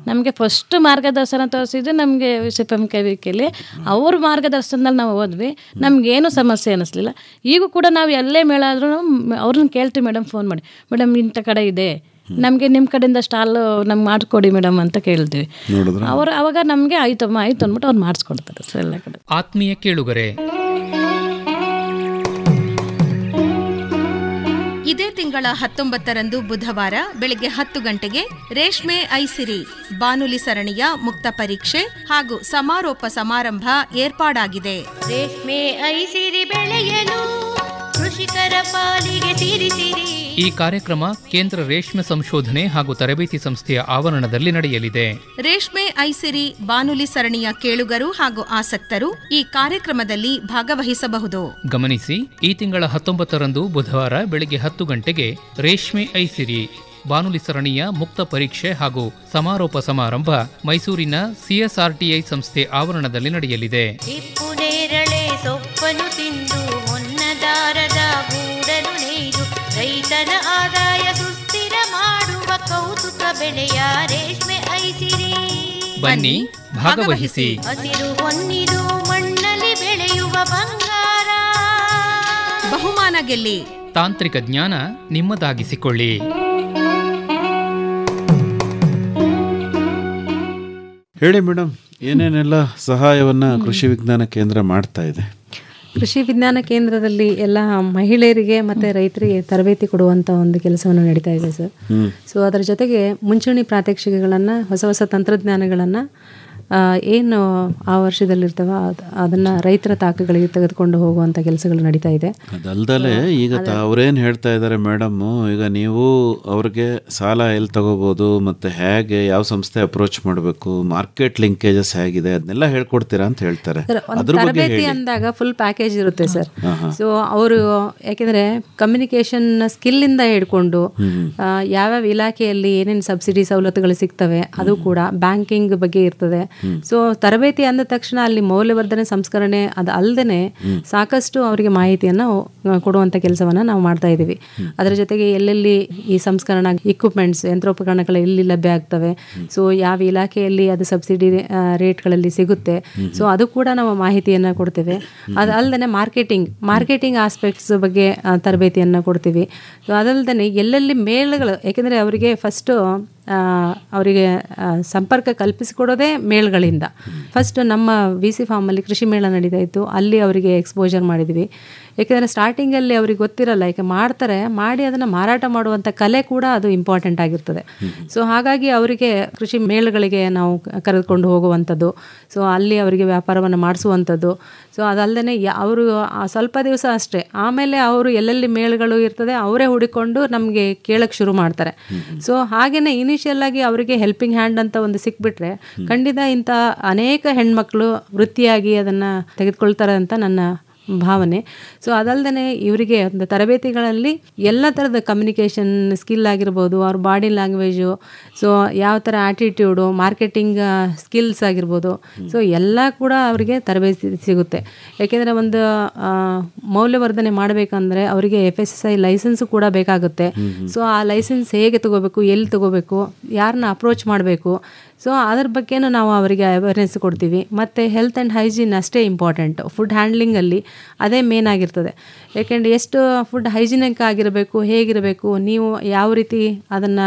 ನಮಗೆ ಫಸ್ಟ್ ಮಾರ್ಗದರ್ಶನ ತೋರಿಸಿದ್ದು ನಮಗೆ KVKಲಿ, ಅವ್ರ ಮಾರ್ಗದರ್ಶನದಲ್ಲಿ ನಾವು ಹೋದ್ವಿ, ನಮಗೇನು ಸಮಸ್ಯೆ ಅನ್ನಿಸ್ಲಿಲ್ಲ. ಈಗೂ ಕೂಡ ನಾವು ಎಲ್ಲೇ ಮೇಳ ಆದ್ರೂ ಅವ್ರನ್ನ ಕೇಳ್ತೀವಿ, ಮೇಡಮ್ ಫೋನ್ ಮಾಡಿ, ಮೇಡಮ್ ಇಂಥ ಕಡೆ ಇದೆ, ನಮಗೆ ನಿಮ್ಮ ಕಡೆಯಿಂದ ಸ್ಟಾಲ್ ನಮ್ಗೆ ಮಾಡಿಕೊಡಿ ಮೇಡಮ್ ಅಂತ ಕೇಳ್ತೀವಿ. ಅವರು ಅವಾಗ ನಮಗೆ ಆಯ್ತಮ್ಮ ಆಯ್ತು ಅಂದ್ಬಿಟ್ಟು ಅವ್ರು ಮಾಡಿಸ್ಕೊಡ್ತಾರೆ ಸರ್ ಎಲ್ಲ ಕಡೆ. ಆತ್ಮೀಯ ಕೇಳುಗರೆ, ಇದೇ ತಿಂಗಳ 19ರಂದು ಬುಧವಾರ ಬೆಳಗ್ಗೆ 10 ಗಂಟೆಗೆ ರೇಷ್ಮೆ ಐಸಿರಿ ಬಾನುಲಿ ಸರಣಿಯ ಮುಕ್ತ ಪರೀಕ್ಷೆ ಹಾಗೂ ಸಮಾರೋಪ ಸಮಾರಂಭ ಏರ್ಪಾಡಾಗಿದೆ. ರೇಷ್ಮೆ ಐಸಿರಿ ಬೆಳೆಯಲು ಕೃಷಿಕರ ಪಾಲಿಗೆ ಸಿರಿಸಿರಿ. ಈ ಕಾರ್ಯಕ್ರಮ ಕೇಂದ್ರ ರೇಷ್ಮೆ ಸಂಶೋಧನೆ ಹಾಗೂ ತರಬೇತಿ ಸಂಸ್ಥೆಯ ಆವರಣದಲ್ಲಿ ನಡೆಯಲಿದೆ. ರೇಷ್ಮೆ ಐಸಿರಿ ಬಾನುಲಿ ಸರಣಿಯ ಕೇಳುಗರು ಹಾಗೂ ಆಸಕ್ತರು ಈ ಕಾರ್ಯಕ್ರಮದಲ್ಲಿ ಭಾಗವಹಿಸಬಹುದು. ಗಮನಿಸಿ, ಈ ತಿಂಗಳ 19ರಂದು ಬುಧವಾರ ಬೆಳಗ್ಗೆ 10 ಗಂಟೆಗೆ ರೇಷ್ಮೆ ಐಸಿರಿ ಬಾನುಲಿ ಸರಣಿಯ ಮುಕ್ತ ಪರೀಕ್ಷೆ ಹಾಗೂ ಸಮಾರೋಪ ಸಮಾರಂಭ ಮೈಸೂರಿನ CSRTI ಸಂಸ್ಥೆ ಆವರಣದಲ್ಲಿ ನಡೆಯಲಿದೆ. ಹಿಪ್ಪು ನೇರಳೆ ಸೊಪ್ಪನ್ನು ತಿಂದು ಹೊನ್ನದಾರದ ಗೂಡನ್ನು ನೇಯ್ದು ರೈತನ ಆದಾಯ ಸುಸ್ಥಿರ ಮಾಡುವ ಕೌತುಕ ಬೆಳೆಯ ರೇಷ್ಮೆ ಐಸಿರಿ. ಬನ್ನಿ, ಭಾಗವಹಿಸಿ. ಹಸಿರು ಹೊನ್ನಿದು ಮಣ್ಣಲ್ಲಿ ಬೆಳೆಯುವ ಬಂಗಾರ. ಬಹುಮಾನ ಗೆಲ್ಲಿ. ತಾಂತ್ರಿಕ ಜ್ಞಾನ ನಿಮ್ಮದಾಗಿಸಿಕೊಳ್ಳಿ. ಹೇಳಿ ಮೇಡಮ್, ಏನೇನೆಲ್ಲ ಸಹಾಯವನ್ನು ಕೃಷಿ ವಿಜ್ಞಾನ ಕೇಂದ್ರ ಮಾಡ್ತಾ ಇದೆ? ಕೃಷಿ ವಿಜ್ಞಾನ ಕೇಂದ್ರದಲ್ಲಿ ಎಲ್ಲ ಮಹಿಳೆಯರಿಗೆ ಮತ್ತು ರೈತರಿಗೆ ತರಬೇತಿ ಕೊಡುವಂಥ ಒಂದು ಕೆಲಸವನ್ನು ನಡೀತಾ ಇದೆ ಸರ್. ಸೊ ಅದರ ಜೊತೆಗೆ ಮುಂಚೂಣಿ ಪ್ರಾತ್ಯಕ್ಷಿಕೆಗಳನ್ನು, ಹೊಸ ಹೊಸ ತಂತ್ರಜ್ಞಾನಗಳನ್ನು ಏನು ಆ ವರ್ಷದಲ್ಲಿರ್ತವ ಅದನ್ನು ರೈತರ ತಾಕುಗಳಿಗೆ ತೆಗೆದುಕೊಂಡು ಹೋಗುವಂಥ ಕೆಲಸಗಳು ನಡೀತಾ ಇದೆ. ಅದಲ್ದಲೇ ಈಗ ಅವ್ರೇನು ಹೇಳ್ತಾ ಇದ್ದಾರೆ ಮೇಡಮ್ಮು, ಈಗ ನೀವು ಅವ್ರಿಗೆ ಸಾಲ ಎಲ್ಲಿ ತಗೋಬೋದು, ಮತ್ತು ಹೇಗೆ ಯಾವ ಸಂಸ್ಥೆ ಅಪ್ರೋಚ್ ಮಾಡಬೇಕು, ಮಾರ್ಕೆಟ್ ಲಿಂಕೇಜಸ್ ಹೇಗಿದೆ, ಅದನ್ನೆಲ್ಲ ಹೇಳ್ಕೊಡ್ತೀರಾ ಅಂತ ಹೇಳ್ತಾರೆ. ತರಬೇತಿ ಅಂದಾಗ ಫುಲ್ ಪ್ಯಾಕೇಜ್ ಇರುತ್ತೆ ಸರ್. ಸೊ ಅವರು ಯಾಕೆಂದರೆ ಕಮ್ಯುನಿಕೇಷನ್ ಸ್ಕಿಲ್ಲಿಂದ ಹಿಡ್ಕೊಂಡು ಯಾವ್ಯಾವ ಇಲಾಖೆಯಲ್ಲಿ ಏನೇನು ಸಬ್ಸಿಡಿ ಸವಲತ್ತುಗಳು ಸಿಗ್ತವೆ, ಅದು ಕೂಡ ಬ್ಯಾಂಕಿಂಗ್ ಬಗ್ಗೆ ಇರ್ತದೆ, ಸೊ ತರಬೇತಿ ಅಂದ ತಕ್ಷಣ ಅಲ್ಲಿ ಮೌಲ್ಯವರ್ಧನೆ ಸಂಸ್ಕರಣೆ ಅದು ಅಲ್ಲದೆ ಸಾಕಷ್ಟು ಅವರಿಗೆ ಮಾಹಿತಿಯನ್ನು ಕೊಡುವಂಥ ಕೆಲಸವನ್ನು ನಾವು ಮಾಡ್ತಾ ಇದ್ದೀವಿ. ಅದರ ಜೊತೆಗೆ ಎಲ್ಲೆಲ್ಲಿ ಈ ಸಂಸ್ಕರಣಾ ಇಕ್ವಿಪ್ಮೆಂಟ್ಸ್ ಯಂತ್ರೋಪಕರಣಗಳು ಎಲ್ಲಿ ಲಭ್ಯ ಆಗ್ತವೆ, ಸೊ ಯಾವ ಇಲಾಖೆಯಲ್ಲಿ ಅದು ಸಬ್ಸಿಡಿ ರೇಟ್ಗಳಲ್ಲಿ ಸಿಗುತ್ತೆ, ಸೊ ಅದು ಕೂಡ ನಾವು ಮಾಹಿತಿಯನ್ನು ಕೊಡ್ತೇವೆ. ಅದು ಅಲ್ಲದೆ ಮಾರ್ಕೆಟಿಂಗ್ ಆಸ್ಪೆಕ್ಟ್ಸ್ ಬಗ್ಗೆ ತರಬೇತಿಯನ್ನು ಕೊಡ್ತೀವಿ. ಸೊ ಅದಲ್ಲದೆ ಎಲ್ಲೆಲ್ಲಿ ಮೇಳಗಳು, ಯಾಕೆಂದರೆ ಅವರಿಗೆ ಫಸ್ಟು ಅವರಿಗೆ ಸಂಪರ್ಕ ಕಲ್ಪಿಸಿಕೊಡೋದೇ ಮೇಳಗಳಿಂದ. ಫಸ್ಟ್ ನಮ್ಮ VC ಫಾರ್ಮಲ್ಲಿ ಕೃಷಿ ಮೇಳ ನಡೀತಾ ಇತ್ತು, ಅಲ್ಲಿ ಅವರಿಗೆ ಎಕ್ಸ್ಪೋಜರ್ ಮಾಡಿದ್ವಿ. ಯಾಕೆಂದರೆ ಸ್ಟಾರ್ಟಿಂಗಲ್ಲಿ ಅವ್ರಿಗೆ ಗೊತ್ತಿರಲ್ಲ, ಯಾಕೆ ಮಾಡಿ ಅದನ್ನು ಮಾರಾಟ ಮಾಡುವಂಥ ಕಲೆ ಕೂಡ ಅದು ಇಂಪಾರ್ಟೆಂಟ್ ಆಗಿರ್ತದೆ. ಸೊ ಹಾಗಾಗಿ ಅವರಿಗೆ ಕೃಷಿ ಮೇಳಗಳಿಗೆ ನಾವು ಕರೆದುಕೊಂಡು ಹೋಗುವಂಥದ್ದು, ಸೊ ಅಲ್ಲಿ ಅವರಿಗೆ ವ್ಯಾಪಾರವನ್ನು ಮಾಡಿಸುವಂಥದ್ದು. ಸೊ ಅದಲ್ಲದೆ ಅವರು ಸ್ವಲ್ಪ ದಿವಸ ಅಷ್ಟೇ, ಆಮೇಲೆ ಅವರು ಎಲ್ಲೆಲ್ಲಿ ಮೇಳಗಳು ಇರ್ತದೆ ಅವರೇ ಹುಡುಕೊಂಡು ನಮಗೆ ಕೇಳಕ್ಕೆ ಶುರು ಮಾಡ್ತಾರೆ. ಸೊ ಹಾಗೆಯೇ ಇನಿಷಿಯಲ್ ಆಗಿ ಅವರಿಗೆ ಹೆಲ್ಪಿಂಗ್ ಹ್ಯಾಂಡ್ ಅಂತ ಒಂದು ಸಿಕ್ಬಿಟ್ರೆ ಖಂಡಿತ ಇಂಥ ಅನೇಕ ಹೆಣ್ಮಕ್ಳು ವೃತ್ತಿಯಾಗಿ ಅದನ್ನು ತೆಗೆದುಕೊಳ್ತಾರೆ ಅಂತ ನನ್ನ ಭಾವನೆ. ಸೊ ಅದಲ್ಲದೆ ಇವರಿಗೆ ಒಂದು ತರಬೇತಿಗಳಲ್ಲಿ ಎಲ್ಲ ಥರದ ಕಮ್ಯುನಿಕೇಷನ್ ಸ್ಕಿಲ್ ಆಗಿರ್ಬೋದು, ಅವ್ರ ಬಾಡಿ ಲ್ಯಾಂಗ್ವೇಜು, ಸೊ ಯಾವ ಥರ ಆ್ಯಟಿಟ್ಯೂಡು, ಮಾರ್ಕೆಟಿಂಗ್ ಸ್ಕಿಲ್ಸ್ ಆಗಿರ್ಬೋದು, ಸೊ ಎಲ್ಲ ಕೂಡ ಅವರಿಗೆ ತರಬೇತಿ ಸಿಗುತ್ತೆ. ಯಾಕೆಂದರೆ ಒಂದು ಮೌಲ್ಯವರ್ಧನೆ ಮಾಡಬೇಕಂದ್ರೆ ಅವರಿಗೆ FSSAI ಲೈಸೆನ್ಸು ಕೂಡ ಬೇಕಾಗುತ್ತೆ. ಸೊ ಆ ಲೈಸೆನ್ಸ್ ಹೇಗೆ ತಗೋಬೇಕು, ಎಲ್ಲಿ ತಗೋಬೇಕು, ಯಾರನ್ನ ಅಪ್ರೋಚ್ ಮಾಡಬೇಕು, ಸೊ ಅದ್ರ ಬಗ್ಗೆನೂ ನಾವು ಅವರಿಗೆ ಅವೇರ್ನೆಸ್ ಕೊಡ್ತೀವಿ. ಮತ್ತು ಹೆಲ್ತ್ ಆ್ಯಂಡ್ ಹೈಜೀನ್ ಅಷ್ಟೇ ಇಂಪಾರ್ಟೆಂಟ್. ಫುಡ್ ಹ್ಯಾಂಡ್ಲಿಂಗಲ್ಲಿ ಅದೇ ಮೇನ್ ಆಗಿರ್ತದೆ. ಯಾಕೆಂದರೆ ಎಷ್ಟು ಫುಡ್ ಹೈಜಿನಿಕ್ ಆಗಿರಬೇಕು, ಹೇಗಿರಬೇಕು, ನೀವು ಯಾವ ರೀತಿ ಅದನ್ನು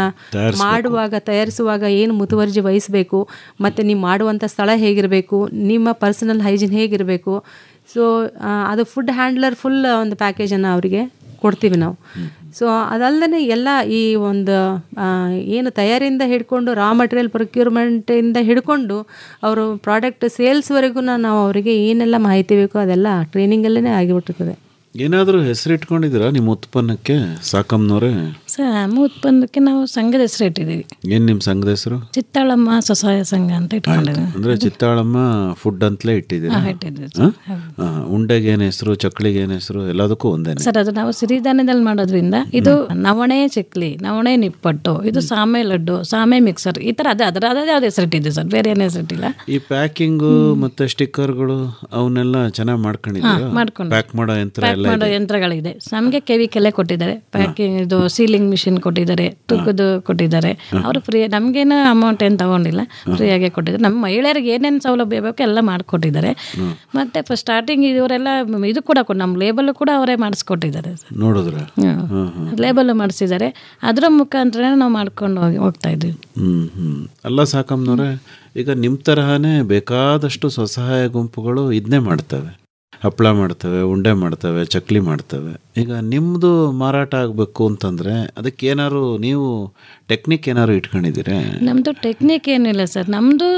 ತಯಾರಿಸುವಾಗ ಏನು ಮುತುವರ್ಜಿ ವಹಿಸಬೇಕು, ಮತ್ತು ನೀವು ಮಾಡುವಂಥ ಸ್ಥಳ ಹೇಗಿರಬೇಕು, ನಿಮ್ಮ ಪರ್ಸನಲ್ ಹೈಜೀನ್ ಹೇಗಿರಬೇಕು, ಸೊ ಅದು ಫುಡ್ ಹ್ಯಾಂಡ್ಲರ್ ಫುಲ್ ಒಂದು ಪ್ಯಾಕೇಜನ್ನು ಅವರಿಗೆ ಕೊಡ್ತೀವಿ ನಾವು. ಸೊ ಅದಲ್ಲದೆ ಎಲ್ಲ ಈ ಒಂದು ಏನು ತಯಾರಿಯಿಂದ ಹಿಡ್ಕೊಂಡು ರಾ ಮಟೀರಿಯಲ್ ಪ್ರೊಕ್ಯೂರ್ಮೆಂಟಿಂದ ಹಿಡ್ಕೊಂಡು ಅವರು ಪ್ರಾಡಕ್ಟ್ ಸೇಲ್ಸ್ವರೆಗೂ ನಾವು ಅವರಿಗೆ ಏನೆಲ್ಲ ಮಾಹಿತಿ ಬೇಕೋ ಅದೆಲ್ಲ ಟ್ರೈನಿಂಗಲ್ಲೇ ಆಗಿಬಿಟ್ಟಿರ್ತದೆ. ಏನಾದರೂ ಹೆಸರು ಇಟ್ಕೊಂಡಿದ್ದೀರಾ ನಿಮ್ಮ ಉತ್ಪನ್ನಕ್ಕೆ ಸಾಕಮ್ಮನವರೇ? ಸರ್, ನಮ್ಮ ಉತ್ಪನ್ನಕ್ಕೆ ನಾವು ಸಂಘದ ಹೆಸರು ಇಟ್ಟಿದ್ದೀವಿ. ಏನು ನಿಮ್ಮ ಸಂಘದ ಹೆಸರು? ಚಿತ್ತಾಳಮ್ಮ ಸ್ವಸಹಾಯ ಸಂಘ ಅಂತ ಇಟ್ಕೊಂಡಿದ್ದೀವಿ. ಅಂದರೆ ಚಿತ್ತಾಳಮ್ಮ ಫುಡ್ ಅಂತಲೇ ಇಟ್ಟಿದ್ದೀರಾ? ಉಂಡೆಗೆ ಏನು ಹೆಸರು, ಚಕ್ಲಿಗೆ ಏನು ಹೆಸರು, ಎಲ್ಲದಕ್ಕೂ ಒಂದೇ ಸರ್? ಅದು ನಾವು ಸಿರಿಧಾನ್ಯದಲ್ಲಿ ಮಾಡೋದ್ರಿಂದ ಇದು ನವಣೆ ಚಕ್ಲಿ, ನವಣೆ ನಿಪ್ಪಟ್ಟು, ಇದು ಸಾಮೆ ಲಡ್ಡು, ಸಾಮೆ ಮಿಕ್ಸರ್, ಈ ಥರ ಅದೇ ಯಾವ್ದು ಹೆಸರು ಇಟ್ಟಿದ್ದೀವಿ ಸರ್, ಬೇರೆ ಏನು ಹೆಸರು ಇಟ್ಟಿಲ್ಲ. ಈ ಪ್ಯಾಕಿಂಗು ಮತ್ತು ಸ್ಟಿಕ್ಕರ್ಗಳು ಅವನ್ನೆಲ್ಲ ಚೆನ್ನಾಗಿ ಮಾಡ್ಕೊಂಡು ಪ್ಯಾಕ್ ಮಾಡೋ ಯಂತ್ರಗಳಿದೆ ನಮಗೆ. ಕೆವಿಕೆಲ್ಲೇ ಕೊಟ್ಟಿದ್ದಾರೆ, ಪ್ಯಾಕಿಂಗ್ ಇದು ಸೀಲಿಂಗ್ ಮಿಷಿನ್ ಕೊಟ್ಟಿದ್ದಾರೆ, ತೂಕದ್ದು ಕೊಟ್ಟಿದ್ದಾರೆ. ಅವರು ಫ್ರೀ, ನಮಗೇನು ಅಮೌಂಟ್ ಏನು ತಗೊಂಡಿಲ್ಲ, ಫ್ರೀಯಾಗೆ ಕೊಟ್ಟಿದ್ದಾರೆ. ನಮ್ಮ ಮಹಿಳೆಯರಿಗೆ ಏನೇನು ಸೌಲಭ್ಯ ಬೇಕು ಎಲ್ಲ ಮಾಡಿಕೊಟ್ಟಿದ್ದಾರೆ. ಮತ್ತೆ ಸ್ಟಾರ್ಟಿಂಗ್ ಇವರೆಲ್ಲ ಇದು ಕೂಡ ನಮ್ಮ ಲೇಬಲ್ ಕೂಡ ಅವರೇ ಮಾಡಿಸ್ಕೊಟ್ಟಿದ್ದಾರೆ. ನೋಡಿದ್ರೆ ಲೇಬಲ್ ಮಾಡಿಸಿದ್ದಾರೆ, ಅದರ ಮುಖಾಂತರ ನಾವು ಮಾಡ್ಕೊಂಡು ಹೋಗ್ತಾ ಇದ್ದೀವಿ. ಅಲ್ಲ ಸಾಕಮ್ಮನವ್ರೆ, ಈಗ ನಿಮ್ಮ ತರಹನೇ ಬೇಕಾದಷ್ಟು ಸ್ವಸಹಾಯ ಗುಂಪುಗಳು ಇದನ್ನೇ ಮಾಡ್ತವೆ, ಹಪ್ಪಳ ಮಾಡ್ತವೆ, ಉಂಡೆ ಮಾಡ್ತವೆ, ಚಕ್ಲಿ ಮಾಡ್ತವೆ. ಈಗ ನಿಮ್ಮದು ಮಾರಾಟ ಆಗಬೇಕು ಅಂತಂದರೆ ಅದಕ್ಕೆ ಏನಾದ್ರು ನೀವು ಟೆಕ್ನಿಕ್ ಏನಾದ್ರು ಇಟ್ಕೊಂಡಿದ್ದೀರಾ? ನಮ್ಮದು ಟೆಕ್ನಿಕ್ ಏನಿಲ್ಲ ಸರ್, ನಮ್ಮದು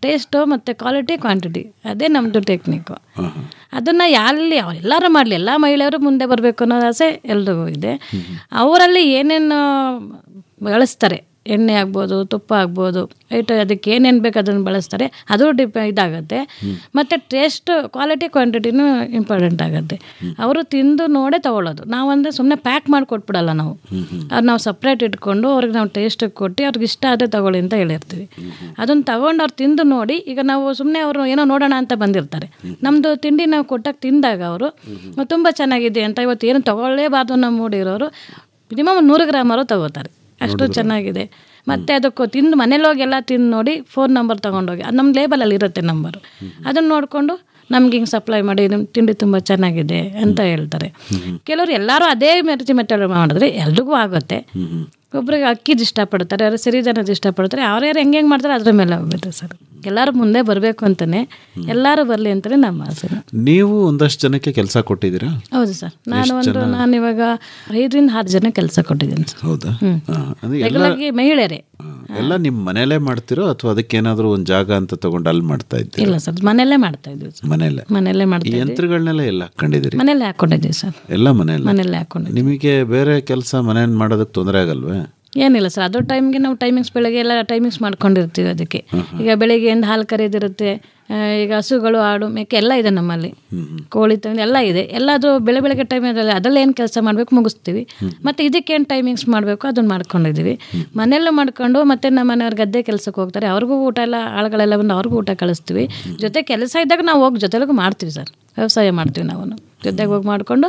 ಟೇಸ್ಟು ಮತ್ತು ಕ್ವಾಲಿಟಿ, ಕ್ವಾಂಟಿಟಿ, ಅದೇ ನಮ್ಮದು ಟೆಕ್ನಿಕ್ಕು. ಅದನ್ನು ಎಲ್ಲರೂ ಮಾಡಲಿ, ಎಲ್ಲ ಮಹಿಳೆಯರು ಮುಂದೆ ಬರಬೇಕು ಅನ್ನೋ ಆಸೆ ಎಲ್ರಿಗೂ ಇದೆ. ಅವರಲ್ಲಿ ಏನೇನು ಬಳಸ್ತಾರೆ, ಎಣ್ಣೆ ಆಗ್ಬೋದು, ತುಪ್ಪ ಆಗ್ಬೋದು, ಅದಕ್ಕೆ ಏನೇನು ಬೇಕು ಅದನ್ನು ಬಳಸ್ತಾರೆ, ಅದು ಇದಾಗುತ್ತೆ. ಮತ್ತು ಟೇಸ್ಟ್, ಕ್ವಾಲಿಟಿ, ಕ್ವಾಂಟಿಟಿನೂ ಇಂಪಾರ್ಟೆಂಟ್ ಆಗುತ್ತೆ. ಅವರು ತಿಂದು ನೋಡೇ ತೊಗೊಳ್ಳೋದು. ನಾವಂದರೆ ಸುಮ್ಮನೆ ಪ್ಯಾಕ್ ಮಾಡಿ ಕೊಟ್ಬಿಡಲ್ಲ ನಾವು, ಅದು ನಾವು ಸಪ್ರೇಟ್ ಇಟ್ಕೊಂಡು ಅವ್ರಿಗೆ ನಾವು ಟೇಸ್ಟಿಗೆ ಕೊಟ್ಟು ಅವ್ರಿಗೆ ಇಷ್ಟ ಆದರೆ ತೊಗೊಳ್ಳಿ ಅಂತ ಹೇಳಿರ್ತೀವಿ. ಅದನ್ನು ತೊಗೊಂಡು ಅವ್ರು ತಿಂದು ನೋಡಿ, ಈಗ ನಾವು ಸುಮ್ಮನೆ ಅವರು ಏನೋ ನೋಡೋಣ ಅಂತ ಬಂದಿರ್ತಾರೆ, ನಮ್ಮದು ತಿಂಡಿ ನಾವು ಕೊಟ್ಟಾಗ ತಿಂದಾಗ ಅವರು ತುಂಬ ಚೆನ್ನಾಗಿದೆ ಅಂತ, ಇವತ್ತು ಏನು ತೊಗೊಳ್ಳೇಬಾರ್ದು ನಮ್ಮ ಮೂಡಿರೋರು ಮಿನಿಮಮ್ 100 ಗ್ರಾಮರು ತೊಗೋತಾರೆ, ಅಷ್ಟು ಚೆನ್ನಾಗಿದೆ. ಮತ್ತು ಅದಕ್ಕೆ ತಿಂದು ಮನೇಲಿ ಹೋಗಿ ಎಲ್ಲ ತಿಂದು ನೋಡಿ ಫೋನ್ ನಂಬರ್ ತೊಗೊಂಡೋಗಿ, ಅದು ನಮ್ಮ ಲೇಬಲಲ್ಲಿ ಇರುತ್ತೆ ನಂಬರು, ಅದನ್ನು ನೋಡಿಕೊಂಡು ನಮ್ಗೆ ಹಿಂಗೆ ಸಪ್ಲೈ ಮಾಡಿ ನಿಮ್ಮ ತಿಂಡಿ ತುಂಬ ಚೆನ್ನಾಗಿದೆ ಅಂತ ಹೇಳ್ತಾರೆ. ಕೆಲವರು ಎಲ್ಲರೂ ಅದೇ ಮೆಥಡ್ ಮಾಡಿದ್ರೆ ಎಲ್ರಿಗೂ ಆಗುತ್ತೆ. ಒಬ್ರಿಗೆ ಅಕ್ಕಿದು ಇಷ್ಟಪಡ್ತಾರೆ, ಅವ್ರು ಸಿರಿಧಾನ್ಯದ ಇಷ್ಟಪಡ್ತಾರೆ, ಅವ್ರ್ಯಾರು ಹೆಂಗೆ ಮಾಡ್ತಾರೆ ಅದ್ರ ಮೇಲೆ ಹೋಗುತ್ತೆ ಸರ್. ಎಲ್ಲರೂ ಮುಂದೆ ಬರಬೇಕು ಅಂತಲೇ, ಎಲ್ಲರೂ ಬರಲಿ ಅಂತಲೇ ನಮ್ಮ ಆಸೆ. ನೀವು ಒಂದಷ್ಟು ಜನಕ್ಕೆ ಕೆಲಸ ಕೊಟ್ಟಿದ್ದೀರಾ? ಹೌದು ಸರ್, ನಾನು ಇವಾಗ 5-6 ಜನ ಕೆಲಸ ಕೊಟ್ಟಿದ್ದೀನಿ ಸರ್. ಹೌದಾ? ರೆಗ್ಯುಲರ್ಗೆ ಮಹಿಳೆಯರೇ. ಎಲ್ಲ ನಿಮ್ಮ ಮನೆಯಲ್ಲೇ ಮಾಡ್ತಿರೋ ಅಥವಾ ಅದಕ್ಕೇನಾದರೂ ಒಂದು ಜಾಗ ಅಂತ ತಗೊಂಡು ಅಲ್ಲಿ ಮಾಡ್ತಾ ಇದ್ದೀರಾ? ಇಲ್ಲ ಸರ್, ಮನೆಯಲ್ಲೇ ಮಾಡ್ತಾ ಇದ್ದೀವಿ ಸರ್. ಮನೆಯಲ್ಲೇ ಮಾಡ್ತೀವಿ. ಯಂತ್ರಗಳನ್ನೆಲ್ಲ ಎಲ್ಲ ಹಾಕೊಂಡಿದ್ದೀರಿ? ಮನೆಯಲ್ಲೇ ಹಾಕೊಂಡಿದ್ದೀವಿ ಸರ್. ಎಲ್ಲ ಮನೆಯಲ್ಲೇ ಹಾಕೊಂಡಿದ್ದೀವಿ. ನಿಮಗೆ ಬೇರೆ ಕೆಲಸ ಮನೆಯಲ್ಲಿ ಮಾಡೋದಕ್ಕೆ ತೊಂದರೆ ಆಗಲ್ವೇ? ಏನಿಲ್ಲ ಸರ್, ಅದ್ರ ಟೈಮ್ಗೆ ನಾವು ಟೈಮಿಂಗ್ಸ್ ಬೆಳಗ್ಗೆ ಎಲ್ಲ ಟೈಮಿಂಗ್ಸ್ ಮಾಡ್ಕೊಂಡಿರ್ತೀವಿ. ಅದಕ್ಕೆ ಈಗ ಬೆಳಗ್ಗೆಯಿಂದ ಹಾಲು ಕರೆಯೋದಿರುತ್ತೆ, ಈಗ ಹಸುಗಳು ಆಡು ಮೇಕೆ ಎಲ್ಲ ಇದೆ ನಮ್ಮಲ್ಲಿ, ಕೋಳಿ ಎಲ್ಲ ಇದೆ. ಎಲ್ಲದು ಬೆಳಗ್ಗೆ ಟೈಮ್ ಅದರಲ್ಲಿ ಏನು ಕೆಲಸ ಮಾಡಬೇಕು ಮುಗಿಸ್ತೀವಿ. ಮತ್ತು ಇದಕ್ಕೇನು ಟೈಮಿಂಗ್ಸ್ ಮಾಡಬೇಕು ಅದನ್ನು ಮಾಡ್ಕೊಂಡಿದ್ದೀವಿ. ಮನೆಯಲ್ಲೂ ಮಾಡ್ಕೊಂಡು ಮತ್ತು ನಮ್ಮ ಮನೆಯವ್ರ ಗದ್ದೆ ಕೆಲಸಕ್ಕೆ ಹೋಗ್ತಾರೆ, ಅವ್ರಿಗೂ ಊಟ ಎಲ್ಲ ಆಳುಗಳೆಲ್ಲ ಬಂದು ಅವ್ರಿಗೂ ಊಟ ಕಳಿಸ್ತೀವಿ. ಜೊತೆ ಕೆಲಸ ಇದ್ದಾಗ ನಾವು ಹೋಗಿ ಜೊತೆಗೂ ಮಾಡ್ತೀವಿ ಸರ್, ವ್ಯವಸಾಯ ಮಾಡ್ತೀವಿ ನಾವು ಜೊತೆಗೆ ಹೋಗಿ ಮಾಡಿಕೊಂಡು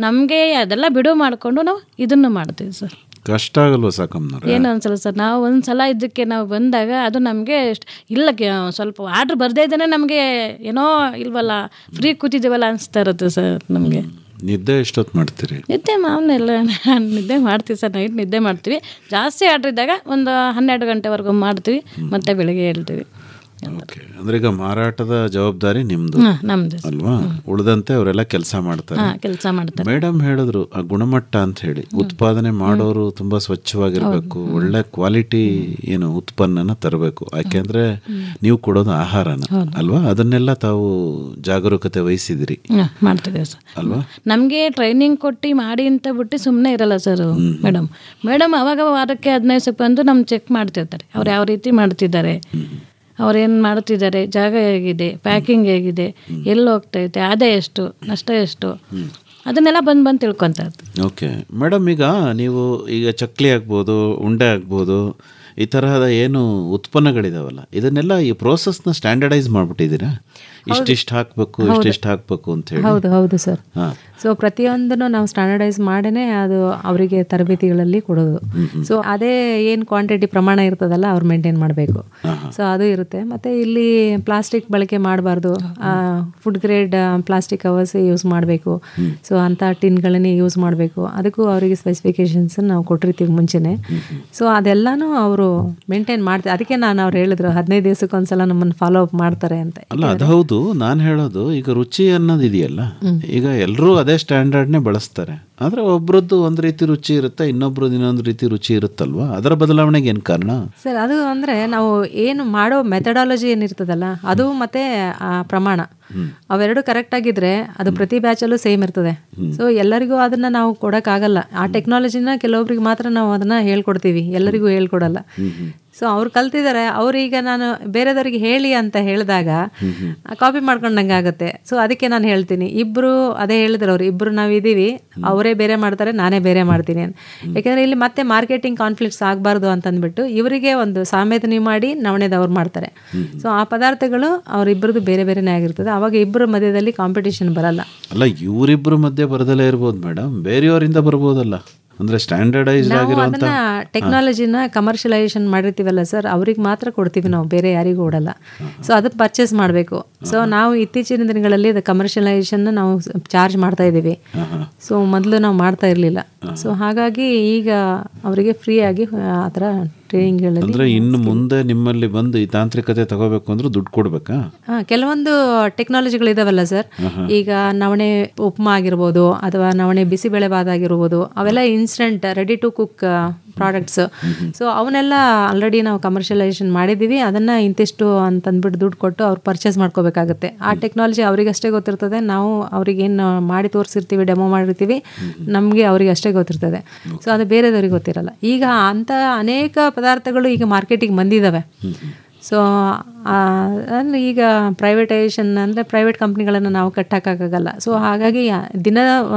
ನಮಗೆ ಅದೆಲ್ಲ ಬಿಡುವು ಮಾಡಿಕೊಂಡು ನಾವು ಇದನ್ನು ಮಾಡ್ತೀವಿ ಸರ್. ಕಷ್ಟ ಆಗಲ್ವ ಸಾಕಮ್ಮನವ್ರೆ? ಏನು ಅನ್ಸಲ್ಲ ಸರ್, ನಾವು ಒಂದು ಸಲ ಇದಕ್ಕೆ ನಾವು ಬಂದಾಗ ಅದು ನಮಗೆ ಇಲ್ಲ ಸ್ವಲ್ಪ ಆರ್ಡ್ರ್ ಬರ್ದೇ ಇದ್ದಾನೆ ನಮಗೆ ಏನೋ ಇಲ್ವಲ್ಲ, ಫ್ರೀ ಕೂತಿದ್ದೀವಲ್ಲ ಅನಿಸ್ತಾ ಇರುತ್ತೆ ಸರ್ ನಮಗೆ. ನಿದ್ದೆ ಎಷ್ಟೊತ್ತು ಮಾಡ್ತೀರಿ? ನಿದ್ದೆ ಮಾವನ್ನೆಲ್ಲ ನಿದ್ದೆ ಮಾಡ್ತೀವಿ ಸರ್, ನೈಟ್ ನಿದ್ದೆ ಮಾಡ್ತೀವಿ. ಜಾಸ್ತಿ ಆರ್ಡ್ರ್ ಇದ್ದಾಗ ಒಂದು 12 ಗಂಟೆವರೆಗೂ ಮಾಡ್ತೀವಿ, ಮತ್ತೆ ಬೆಳಿಗ್ಗೆ ಹೇಳ್ತೀವಿ. ಓಕೆ, ಅಂದ್ರೆ ಈಗ ಮಾರಾಟದ ಜವಾಬ್ದಾರಿ ನಿಮ್ದು ನಮ್ದು ಅಲ್ವಾ? ಉಳಿದಂತೆ ಅವರೆಲ್ಲ ಕೆಲಸ ಮಾಡ್ತಾರೆ. ಮೇಡಮ್ ಹೇಳಿದ್ರು ಆ ಗುಣಮಟ್ಟ ಅಂತ ಹೇಳಿ, ಉತ್ಪಾದನೆ ಮಾಡೋರು ತುಂಬಾ ಸ್ವಚ್ಛವಾಗಿರ್ಬೇಕು, ಒಳ್ಳೆ ಕ್ವಾಲಿಟಿ ಏನು ಉತ್ಪನ್ನನ ತರಬೇಕು. ಯಾಕೆಂದ್ರೆ ನೀವು ಕೊಡೋದು ಆಹಾರನ ಅಲ್ವಾ? ಅದನ್ನೆಲ್ಲ ತಾವು ಜಾಗರೂಕತೆ ವಹಿಸಿದಿರಿ. ಮಾಡ್ತಿದ್ದೇವೆ ಸರ್ ಅಲ್ವಾ? ನಮಗೆ ಟ್ರೈನಿಂಗ್ ಕೊಟ್ಟು ಮಾಡಿ ಅಂತ ಬಿಟ್ಟು ಸುಮ್ಮನೆ ಇರಲ್ಲ ಸರ್ ಮೇಡಮ್ ಅವಾಗ ವಾರಕ್ಕೆ 15 ದಿವಸಕ್ಕೆ ಬಂದು ನಮ್ಗೆ ಚೆಕ್ ಮಾಡ್ತಿರ್ತಾರೆ, ಅವ್ರು ಯಾವ ರೀತಿ ಮಾಡ್ತಿದ್ದಾರೆ, ಅವ್ರೇನು ಮಾಡ್ತಿದ್ದಾರೆ, ಜಾಗ ಹೇಗಿದೆ, ಪ್ಯಾಕಿಂಗ್ ಹೇಗಿದೆ, ಎಲ್ಲಿ ಹೋಗ್ತೈತೆ, ಆದಾಯ ಎಷ್ಟು, ನಷ್ಟ ಎಷ್ಟು, ಅದನ್ನೆಲ್ಲ ಬಂದು ತಿಳ್ಕೊತಾ ಇರ್ತೀವಿ. ಓಕೆ ಮೇಡಮ್, ಈಗ ನೀವು ಈಗ ಚಕ್ಲಿ ಆಗ್ಬೋದು, ಉಂಡೆ ಆಗ್ಬೋದು, ಈ ತರಹದ ಏನು ಉತ್ಪನ್ನಗಳಿದಾವಲ್ಲ, ಇದನ್ನೆಲ್ಲ ಈ ಪ್ರೋಸೆಸ್ನ ಸ್ಟ್ಯಾಂಡರ್ಡೈಸ್ ಮಾಡಿಬಿಟ್ಟಿದ್ದೀರಾ? ಇಷ್ಟಿಷ್ಟು ಹಾಕಬೇಕು, ಇಷ್ಟಿಷ್ಟು ಹಾಕಬೇಕು ಅಂತ ಹೇಳಿ. ಹೌದು ಸರ್. ಸೊ ಪ್ರತಿಯೊಂದನ್ನು ನಾವು ಸ್ಟ್ಯಾಂಡರ್ಡೈಸ್ ಮಾಡೇ ಅದು ಅವರಿಗೆ ತರಬೇತಿಗಳಲ್ಲಿ ಕೊಡೋದು. ಸೊ ಅದೇ ಏನು ಕ್ವಾಂಟಿಟಿ ಪ್ರಮಾಣ ಇರ್ತದಲ್ಲ ಅವ್ರು ಮೇಂಟೈನ್ ಮಾಡಬೇಕು. ಸೊ ಅದು ಇರುತ್ತೆ. ಮತ್ತು ಇಲ್ಲಿ ಪ್ಲಾಸ್ಟಿಕ್ ಬಳಕೆ ಮಾಡಬಾರ್ದು, food grade plastic covers use ಮಾಡಬೇಕು. ಸೊ ಅಂಥ ಟಿನ್ಗಳನ್ನೇ ಯೂಸ್ ಮಾಡಬೇಕು. ಅದಕ್ಕೂ ಅವರಿಗೆ ಸ್ಪೆಸಿಫಿಕೇಶನ್ಸ್ ನಾವು ಕೊಟ್ಟಿರ್ತೀವಿ ಮುಂಚೆನೆ. ಸೊ ಅದೆಲ್ಲನೂ ಅವರು ಮೇಂಟೈನ್ ಮಾಡ್ತಾರೆ. ಅದಕ್ಕೆ ಅವ್ರು ಹೇಳಿದ್ರು 15 ದಿವಸಕ್ಕೊಂದ್ಸಲ ನಮ್ಮನ್ನು ಫಾಲೋ ಅಪ್ ಮಾಡ್ತಾರೆ ಅಂತ. ಅಲ್ಲ, ಅದು ಹೌದು. ನಾನು ಹೇಳೋದು ಈಗ ರುಚಿ ಅನ್ನೋದು ಇದೆಯಲ್ಲ, ಈಗ ಎಲ್ಲರೂ ಅದೇ ಸ್ಟ್ಯಾಂಡರ್ಡ್ನೇ ಬಳಸ್ತಾರೆ. ಆದರೆ ಒಬ್ರದ್ದು ಒಂದು ರೀತಿ ರುಚಿ ಇರುತ್ತೆ, ಇನ್ನೊಬ್ರದ್ದು ಇನ್ನೊಂದು ರೀತಿ ರುಚಿ ಇರುತ್ತಲ್ವಾ? ಅದರ ಬದಲಾವಣೆಗೆ ಏನು ಕಾರಣ ಸರ್? ಅದು ಅಂದರೆ ನಾವು ಏನು ಮಾಡೋ ಮೆಥಡಾಲಜಿ ಏನಿರ್ತದಲ್ಲ ಅದು ಮತ್ತೆ ಆ ಪ್ರಮಾಣ ಅವೆರಡು ಕರೆಕ್ಟ್ ಆಗಿದ್ರೆ ಅದು ಪ್ರತಿ ಬ್ಯಾಚಲ್ಲೂ ಸೇಮ್ ಇರ್ತದೆ. ಸೊ ಎಲ್ಲರಿಗೂ ಅದನ್ನ ನಾವು ಕೊಡೋಕ್ಕಾಗಲ್ಲ. ಆ ಟೆಕ್ನಾಲಜಿನ ಕೆಲವೊಬ್ರಿಗೆ ಮಾತ್ರ ನಾವು ಅದನ್ನ ಹೇಳ್ಕೊಡ್ತೀವಿ, ಎಲ್ಲರಿಗೂ ಹೇಳ್ಕೊಡಲ್ಲ. ಸೊ ಅವ್ರು ಕಲ್ತಿದ್ದಾರೆ, ಅವ್ರೀಗ ನಾನು ಬೇರೆದವ್ರಿಗೆ ಹೇಳಿ ಅಂತ ಹೇಳಿದಾಗ ಕಾಪಿ ಮಾಡ್ಕೊಂಡಂಗೆ ಆಗುತ್ತೆ. ಸೊ ಅದಕ್ಕೆ ನಾನು ಹೇಳ್ತೀನಿ, ಇಬ್ಬರು ಅದೇ ಹೇಳಿದ್ರು ಅವ್ರು, ಇಬ್ಬರು ನಾವಿದ್ದೀವಿ, ಅವರೇ ಬೇರೆ ಮಾಡ್ತಾರೆ, ನಾನೇ ಬೇರೆ ಮಾಡ್ತೀನಿ ಅಂತ. ಯಾಕೆಂದರೆ ಇಲ್ಲಿ ಮತ್ತೆ ಮಾರ್ಕೆಟಿಂಗ್ ಕಾನ್ಫ್ಲಿಕ್ಟ್ಸ್ ಆಗಬಾರ್ದು ಅಂತಂದ್ಬಿಟ್ಟು ಇವರಿಗೆ ಒಂದು ಸಾಮೇತನಿ ಮಾಡಿ ನವಣೆದವ್ರು ಮಾಡ್ತಾರೆ. ಸೊ ಆ ಪದಾರ್ಥಗಳು ಅವರಿಬ್ಬರದು ಬೇರೆ ಬೇರೆನೇ ಆಗಿರ್ತದೆ. ಅವಾಗ ಇಬ್ಬರ ಮಧ್ಯದಲ್ಲಿ ಕಾಂಪಿಟೇಷನ್ ಬರಲ್ಲ. ಅಲ್ಲ, ಇವರಿಬ್ಬರ ಮಧ್ಯೆ ಬರದಲ್ಲೇ ಇರ್ಬೋದು ಮೇಡಮ್, ಬೇರೆಯವರಿಂದ ಬರ್ಬೋದಲ್ಲ. ಅಂದರೆ ಸ್ಟ್ಯಾಂಡರ್ಡೈಸ್ ಆಗಿರುವಂಥ ಟೆಕ್ನಾಲಜಿನ ಕಮರ್ಷಿಯಲೈಸೇಷನ್ ಮಾಡಿರ್ತೀವಲ್ಲ ಸರ್, ಅವ್ರಿಗೆ ಮಾತ್ರ ಕೊಡ್ತೀವಿ ನಾವು, ಬೇರೆ ಯಾರಿಗೂ ಕೊಡಲ್ಲ. ಸೊ ಅದಕ್ಕೆ ಪರ್ಚೇಸ್ ಮಾಡಬೇಕು. ಸೊ ನಾವು ಇತ್ತೀಚಿನ ದಿನಗಳಲ್ಲಿ ಅದು ಕಮರ್ಷಿಯಲೈಸೇಷನ್ನ ನಾವು ಚಾರ್ಜ್ ಮಾಡ್ತಾ ಇದ್ದೀವಿ. ಸೊ ಮೊದಲು ನಾವು ಮಾಡ್ತಾ ಇರಲಿಲ್ಲ. ಸೊ ಹಾಗಾಗಿ ಈಗ ಅವರಿಗೆ ಫ್ರೀ ಆಗಿ ಆ ಥರ ಟ್ರೈನಿಂಗ್ಗಳಲ್ಲಿ. ಅಂದರೆ ಇನ್ನು ಮುಂದೆ ನಿಮ್ಮಲ್ಲಿ ಬಂದು ಈ ತಾಂತ್ರಿಕತೆ ತಗೋಬೇಕು ಅಂದ್ರೆ ದುಡ್ಡು ಕೊಡ್ಬೇಕಾ? ಕೆಲವೊಂದು ಟೆಕ್ನಾಲಜಿಗಳಿದಾವಲ್ಲ ಸರ್, ಈಗ ನವಣೆ ಉಪ್ಮಾ ಆಗಿರ್ಬೋದು ಅಥವಾ ನವಣೆ ಬಿಸಿಬೇಳೆ ಬಾತ್ ಆಗಿರ್ಬೋದು, ಅವೆಲ್ಲ instant ready to cook products. So ಅವನ್ನೆಲ್ಲ ಆಲ್ರೆಡಿ ನಾವು ಕಮರ್ಷಿಯಲೈಸೇಷನ್ ಮಾಡಿದ್ದೀವಿ. ಅದನ್ನು ಇಂತಿಷ್ಟು ಅಂತಂದ್ಬಿಟ್ಟು ದುಡ್ಡು ಕೊಟ್ಟು ಅವ್ರು ಪರ್ಚೇಸ್ ಮಾಡ್ಕೋಬೇಕಾಗುತ್ತೆ. ಆ ಟೆಕ್ನಾಲಜಿ ಅವರಿಗಷ್ಟೇ ಗೊತ್ತಿರ್ತದೆ. ನಾವು ಅವ್ರಿಗೇನು ಮಾಡಿ ತೋರಿಸಿರ್ತೀವಿ, ಡೆಮೋ ಮಾಡಿರ್ತೀವಿ, ನಮಗೆ ಅವರಿಗೆ ಅಷ್ಟೇ ಗೊತ್ತಿರ್ತದೆ. ಸೊ ಅದು ಬೇರೆದವ್ರಿಗೆ ಗೊತ್ತಿರಲ್ಲ. ಈಗ ಅಂಥ ಅನೇಕ ಪದಾರ್ಥಗಳು ಈಗ ಮಾರ್ಕೆಟಿಗೆ ಬಂದಿದ್ದಾವೆ. ಸೊ ಈಗ ಪ್ರೈವೇಟೈಸೇಷನ್ ಅಂದರೆ ಪ್ರೈವೇಟ್ ಕಂಪ್ನಿಗಳನ್ನು ನಾವು ಕಟ್ಟಾಕಾಗಲ್ಲ. ಸೊ ಹಾಗಾಗಿ ದಿನ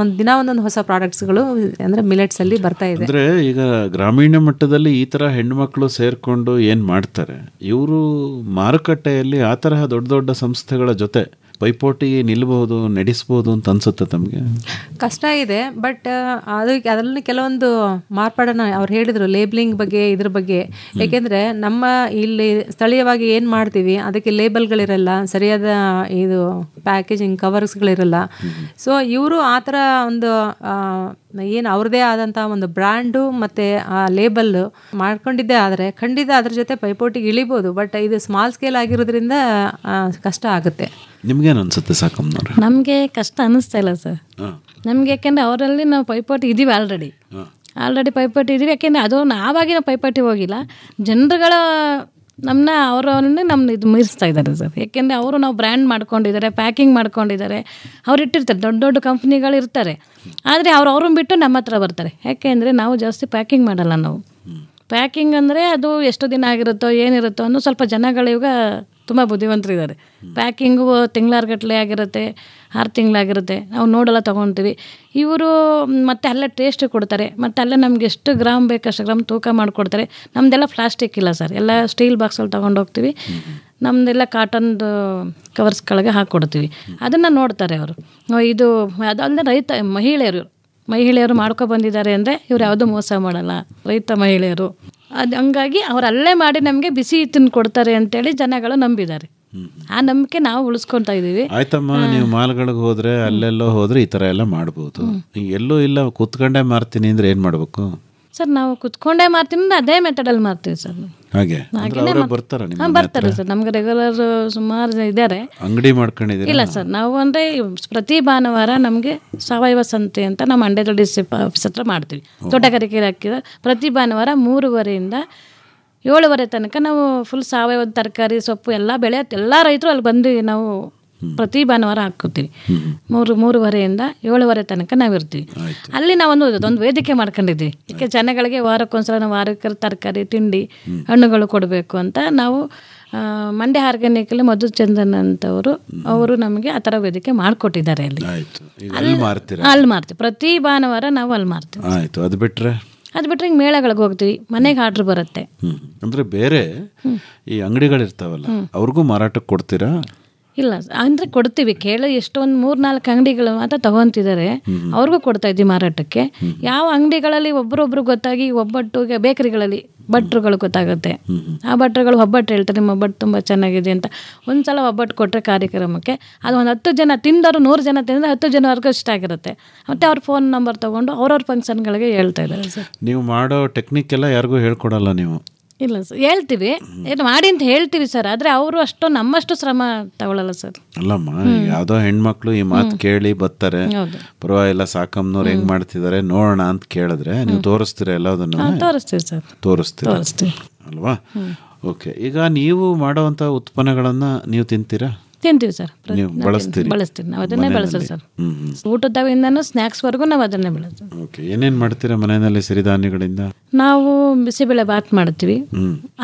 ಒಂದೊಂದು ಹೊಸ ಪ್ರಾಡಕ್ಟ್ಸ್ಗಳು ಅಂದರೆ ಮಿಲೆಟ್ಸಲ್ಲಿ ಬರ್ತಾ ಇದೆ. ಅಂದರೆ ಈಗ ಗ್ರಾಮೀಣ ಮಟ್ಟದಲ್ಲಿ ಈ ಥರ ಹೆಣ್ಮಕ್ಳು ಸೇರಿಕೊಂಡು ಏನು ಮಾಡ್ತಾರೆ, ಇವರು ಮಾರುಕಟ್ಟೆಯಲ್ಲಿ ಆ ತರಹ ದೊಡ್ಡ ದೊಡ್ಡ ಸಂಸ್ಥೆಗಳ ಜೊತೆ ಪೈಪೋಟಿ ನಿಲ್ಬಹುದು, ನಡೆಸ್ಬೋದು ಅಂತ ಅನ್ಸುತ್ತೆ ತಮಗೆ? ಕಷ್ಟ ಇದೆ. ಬಟ್ ಅದರಲ್ಲಿ ಕೆಲವೊಂದು ಮಾರ್ಪಾಡನ್ನು ಅವ್ರು ಹೇಳಿದರು, ಲೇಬ್ಲಿಂಗ್ ಬಗ್ಗೆ, ಇದ್ರ ಬಗ್ಗೆ. ಏಕೆಂದರೆ ನಮ್ಮ ಇಲ್ಲಿ ಸ್ಥಳೀಯವಾಗಿ ಏನು ಮಾಡ್ತೀವಿ ಅದಕ್ಕೆ ಲೇಬಲ್ಗಳಿರಲ್ಲ, ಸರಿಯಾದ ಇದು ಪ್ಯಾಕೇಜಿಂಗ್ ಕವರ್ಸ್ಗಳಿರಲ್ಲ. ಸೊ ಇವರು ಆ ಥರ ಒಂದು ಏನು ಅವ್ರದ್ದೇ ಆದಂಥ ಒಂದು ಬ್ರ್ಯಾಂಡು ಮತ್ತು ಆ ಲೇಬಲ್ ಮಾಡ್ಕೊಂಡಿದ್ದೇ ಆದರೆ ಖಂಡಿತ ಅದ್ರ ಜೊತೆ ಪೈಪೋಟಿಗೆ ಇಳಿಬೋದು. ಬಟ್ ಇದು ಸ್ಮಾಲ್ ಸ್ಕೇಲ್ ಆಗಿರೋದ್ರಿಂದ ಕಷ್ಟ ಆಗುತ್ತೆ. ನಿಮ್ಗೇನು ಅನ್ಸುತ್ತೆ ಸಾಕಮ್ಮನವ್ರೆ? ನಮಗೆ ಕಷ್ಟ ಅನ್ನಿಸ್ತಾ ಇಲ್ಲ ಸರ್ ನಮಗೆ. ಯಾಕೆಂದರೆ ಅವರಲ್ಲಿ ನಾವು ಪೈಪೋಟಿ ಇದ್ದೀವಿ, ಆಲ್ರೆಡಿ ಪೈಪೋಟಿ ಇದ್ದೀವಿ. ಯಾಕೆಂದರೆ ಅದು ನಾವಾಗಿ ನಾವು ಪೈಪೋಟಿ ಹೋಗಿಲ್ಲ, ಜನರುಗಳ ಅವರನ್ನೇ ನಮ್ಮನ್ನ ಇದು ಮೀರಿಸ್ತಾ ಇದ್ದಾರೆ ಸರ್. ಯಾಕೆಂದರೆ ಅವರು ನಾವು ಬ್ರ್ಯಾಂಡ್ ಮಾಡ್ಕೊಂಡಿದ್ದಾರೆ, ಪ್ಯಾಕಿಂಗ್ ಮಾಡ್ಕೊಂಡಿದ್ದಾರೆ, ಅವ್ರು ಇಟ್ಟಿರ್ತಾರೆ, ದೊಡ್ಡ ದೊಡ್ಡ ಕಂಪ್ನಿಗಳು ಇರ್ತಾರೆ. ಆದರೆ ಅವ್ರನ್ನ ಬಿಟ್ಟು ನಮ್ಮ ಹತ್ರ ಬರ್ತಾರೆ. ಯಾಕೆಂದರೆ ನಾವು ಜಾಸ್ತಿ ಪ್ಯಾಕಿಂಗ್ ಮಾಡಲ್ಲ ನಾವು. ಪ್ಯಾಕಿಂಗ್ ಅಂದರೆ ಅದು ಎಷ್ಟು ದಿನ ಆಗಿರುತ್ತೋ ಏನಿರುತ್ತೋ ಅನ್ನೋ ಸ್ವಲ್ಪ ಜನಗಳು ಈಗ ತುಂಬ ಬುದ್ಧಿವಂತರಿದ್ದಾರೆ. ಪ್ಯಾಕಿಂಗು ತಿಂಗಳಾರ್ಗಟ್ಲೆ ಆಗಿರುತ್ತೆ, 6 ತಿಂಗಳಾಗಿರುತ್ತೆ, ನಾವು ನೋಡೆಲ್ಲ ತೊಗೊಳ್ತೀವಿ. ಇವರು ಮತ್ತೆ ಅಲ್ಲೇ ಟೇಸ್ಟ್ ಕೊಡ್ತಾರೆ, ಮತ್ತು ಅಲ್ಲೇ ನಮ್ಗೆ ಎಷ್ಟು ಗ್ರಾಮ್ ಬೇಕು ಅಷ್ಟು ಗ್ರಾಮ್ ತೂಕ ಮಾಡಿಕೊಡ್ತಾರೆ. ನಮ್ಮದೆಲ್ಲ ಪ್ಲಾಸ್ಟಿಕ್ ಇಲ್ಲ ಸರ್, ಎಲ್ಲ ಸ್ಟೀಲ್ ಬಾಕ್ಸಲ್ಲಿ ತೊಗೊಂಡು ಹೋಗ್ತೀವಿ. ನಮ್ಮದೆಲ್ಲ ಕಾಟನ್ದು ಕವರ್ಸ್ಗಳಿಗೆ ಹಾಕ್ಕೊಡ್ತೀವಿ. ಅದನ್ನು ನೋಡ್ತಾರೆ ಅವರು. ಇದು ಅದಲ್ಲದೆ ಮಹಿಳೆಯರು ಮಾಡ್ಕೊ ಬಂದಿದ್ದಾರೆ ಅಂದರೆ ಇವ್ರು ಯಾವುದೂ ಮೋಸ ಮಾಡಲ್ಲ, ರೈತ ಮಹಿಳೆಯರು. ಅದು ಹಂಗಾಗಿ ಅವ್ರು ಅಲ್ಲೇ ಮಾಡಿ ನಮಗೆ ಬಿಸಿ ತಿಂದು ಕೊಡ್ತಾರೆ ಅಂತೇಳಿ ಜನಗಳು ನಂಬಿದ್ದಾರೆ. ಆ ನಂಬಿಕೆ ನಾವು ಉಳಿಸ್ಕೊತಾ ಇದ್ದೀವಿ. ಆಯ್ತಮ್ಮ, ನೀವು ಮಾಲ್ಗಳಿಗೆ ಹೋದ್ರೆ ಅಲ್ಲೆಲ್ಲೋ ಹೋದ್ರೆ ಈ ಥರ ಎಲ್ಲ ಮಾಡ್ಬೋದು. ಎಲ್ಲೂ ಇಲ್ಲ ಕೂತ್ಕೊಂಡೇ ಮಾರ್ತೀನಿ ಅಂದರೆ ಏನು ಮಾಡಬೇಕು ಸರ್? ನಾವು ಕುತ್ಕೊಂಡೇ ಮಾರ್ತೀವಿ ಅಂದ್ರೆ ಅದೇ ಮೆಥಡಲ್ಲಿ ಮಾರ್ತೀವಿ ಸರ್. ಹಾಗೆ ಬರ್ತಾರೆ ಸರ್, ನಮ್ಗೆ ರೆಗ್ಯುಲರ್ ಸುಮಾರು ಇದ್ದಾರೆ. ಅಂಗಡಿ ಮಾಡ್ಕೊಂಡಿದ್ದೀರಾ? ಇಲ್ಲ ಸರ್, ನಾವು ಅಂದರೆ ಪ್ರತಿ ಭಾನುವಾರ ನಮಗೆ ಸಾವಯವ ಸಂತೆ ಅಂತ ನಮ್ಮ ಮಂಡ್ಯದ ಡಿಸ್ಟ್ರಿಕ್ಟ್ ಆಫೀಸ್ ಹತ್ರ ಮಾಡ್ತೀವಿ. ತೋಟಗಾರಿಕೆ ಹಾಕಿದ ಪ್ರತಿ ಭಾನುವಾರ 3:30 7:30 ತನಕ ನಾವು ಫುಲ್ ಸಾವಯವ ತರಕಾರಿ ಸೊಪ್ಪು ಎಲ್ಲ ಬೆಳೆ ಎಲ್ಲ ರೈತರು ಅಲ್ಲಿ ಬಂದು ನಾವು ಪ್ರತಿ ಭಾನುವಾರ ಹಾಕೋತೀವಿ. 3:30 7:30 ತನಕ ನಾವು ಇರ್ತೀವಿ. ಅಲ್ಲಿ ನಾವೊಂದು ವೇದಿಕೆ ಮಾಡ್ಕೊಂಡಿದ್ದೀವಿ. ಈಗ ಜನಗಳಿಗೆ ವಾರಕ್ಕೊಂದ್ಸಲ ನಾವು ವಾರಕ್ಕೆ ತರಕಾರಿ ತಿಂಡಿ ಹಣ್ಣುಗಳು ಕೊಡಬೇಕು ಅಂತ ನಾವು ಮಂಡ್ಯ ಆರ್ಗ್ಯಾನಿಕಲ್ಲಿ ಮಧುಚಂದನ್ ಅಂತವರು ಅವರು ನಮಗೆ ಆ ಥರ ವೇದಿಕೆ ಮಾಡಿಕೊಟ್ಟಿದ್ದಾರೆ. ಅಲ್ಲಿ ಮಾರ್ತೀವಿ ಪ್ರತಿ ಭಾನುವಾರ ನಾವು ಅಲ್ಲಿ ಮಾರ್ತೀವಿ. ಅದು ಬಿಟ್ಟರೆ ಹಿಂಗೆ ಮೇಳಗಳಿಗೆ ಹೋಗ್ತೀವಿ, ಮನೆಗೆ ಆರ್ಡ್ರ್ ಬರುತ್ತೆ. ಅಂದರೆ ಬೇರೆ ಈ ಅಂಗಡಿಗಳಿರ್ತಾವಲ್ಲ ಅವ್ರಿಗೂ ಮಾರಾಟಕ್ಕೆ ಕೊಡ್ತೀರಾ? ಇಲ್ಲ ಅಂದರೆ ಕೊಡ್ತೀವಿ, ಕೇಳಿ ಎಷ್ಟೊಂದು 3-4 ಅಂಗಡಿಗಳು ಮಾತ್ರ ತಗೊತಿದ್ದಾರೆ, ಅವ್ರಿಗೂ ಕೊಡ್ತಾ ಇದ್ದೀವಿ ಮಾರಾಟಕ್ಕೆ. ಯಾವ ಅಂಗಡಿಗಳಲ್ಲಿ ಒಬ್ಬರೊಬ್ರು ಗೊತ್ತಾಗಿ ಒಬ್ಬಟ್ಟು ಬೇಕರಿಗಳಲ್ಲಿ ಭಟ್ರುಗಳು ಗೊತ್ತಾಗುತ್ತೆ, ಆ ಭಟ್ರುಗಳು ಒಬ್ಬಟ್ಟು ಹೇಳ್ತಾರೆ, ನಿಮ್ಮ ಒಬ್ಬಟ್ಟು ತುಂಬ ಚೆನ್ನಾಗಿದೆ ಅಂತ. ಒಂದ್ಸಲ ಒಬ್ಬಟ್ಟು ಕೊಟ್ಟರೆ ಕಾರ್ಯಕ್ರಮಕ್ಕೆ ಅದು ಒಂದು 10 ಜನ ತಿಂದವರು 100 ಜನ ತಿಂದರೆ 10 ಜನವರೆಗೂ ಇಷ್ಟ ಆಗಿರುತ್ತೆ. ಮತ್ತು ಅವ್ರ ಫೋನ್ ನಂಬರ್ ತೊಗೊಂಡು ಅವ್ರವ್ರ ಫಂಕ್ಷನ್ಗಳಿಗೆ ಹೇಳ್ತಾ ಇದ್ದಾರೆ ಸರ್. ನೀವು ಮಾಡೋ ಟೆಕ್ನಿಕ್ ಎಲ್ಲ ಯಾರಿಗೂ ಹೇಳ್ಕೊಡಲ್ಲ ನೀವು? ಇಲ್ಲ ಸರ್, ಹೇಳ್ತೀವಿ, ಏನು ಮಾಡಿ ಅಂತ ಹೇಳ್ತೀವಿ ಸರ್, ಆದರೆ ಅವರು ಅಷ್ಟು ನಮ್ಮಷ್ಟು ಶ್ರಮ ತಗೊಳ್ಳಲ್ಲ ಸರ್. ಅಲ್ಲಮ್ಮ, ಯಾವುದೋ ಹೆಣ್ಮಕ್ಳು ಈ ಮಾತು ಕೇಳಿ ಬರ್ತಾರೆ, ಪರವಾಗಿಲ್ಲ ಸಾಕಮ್ಮನವ್ರು ಹೆಂಗ್ ಮಾಡ್ತಿದ್ದಾರೆ ನೋಡೋಣ ಅಂತ ಕೇಳಿದ್ರೆ ನೀವು ತೋರಿಸ್ತೀರಾ ಎಲ್ಲದನ್ನು? ತೋರಿಸ್ತೀವಿ ಸರ್, ತೋರಿಸ್ತೀವಿ ಅಲ್ವಾ? ಓಕೆ, ಈಗ ನೀವು ಮಾಡೋವಂಥ ಉತ್ಪನ್ನಗಳನ್ನ ನೀವು ತಿಂತೀರಾ? ತಿಂತೀವಿ ಸರ್, ಬಳಸ್ತೀವಿ, ನಾವು ಅದನ್ನೇ ಬಳಸೋದು ಸರ್. ಊಟದವಿಂದನೂ ಸ್ನ್ಯಾಕ್ಸ್ವರೆಗೂ ನಾವು ಅದನ್ನೇ ಬಳಸೋದು. ಓಕೆ, ಏನೇನು ಮಾಡ್ತೀರಾ ಮನೆಯಲ್ಲಿ ಸಿರಿಧಾನ್ಯಗಳಿಂದ? ನಾವು ಬಿಸಿಬೇಳೆ ಬಾತ್ ಮಾಡ್ತೀವಿ,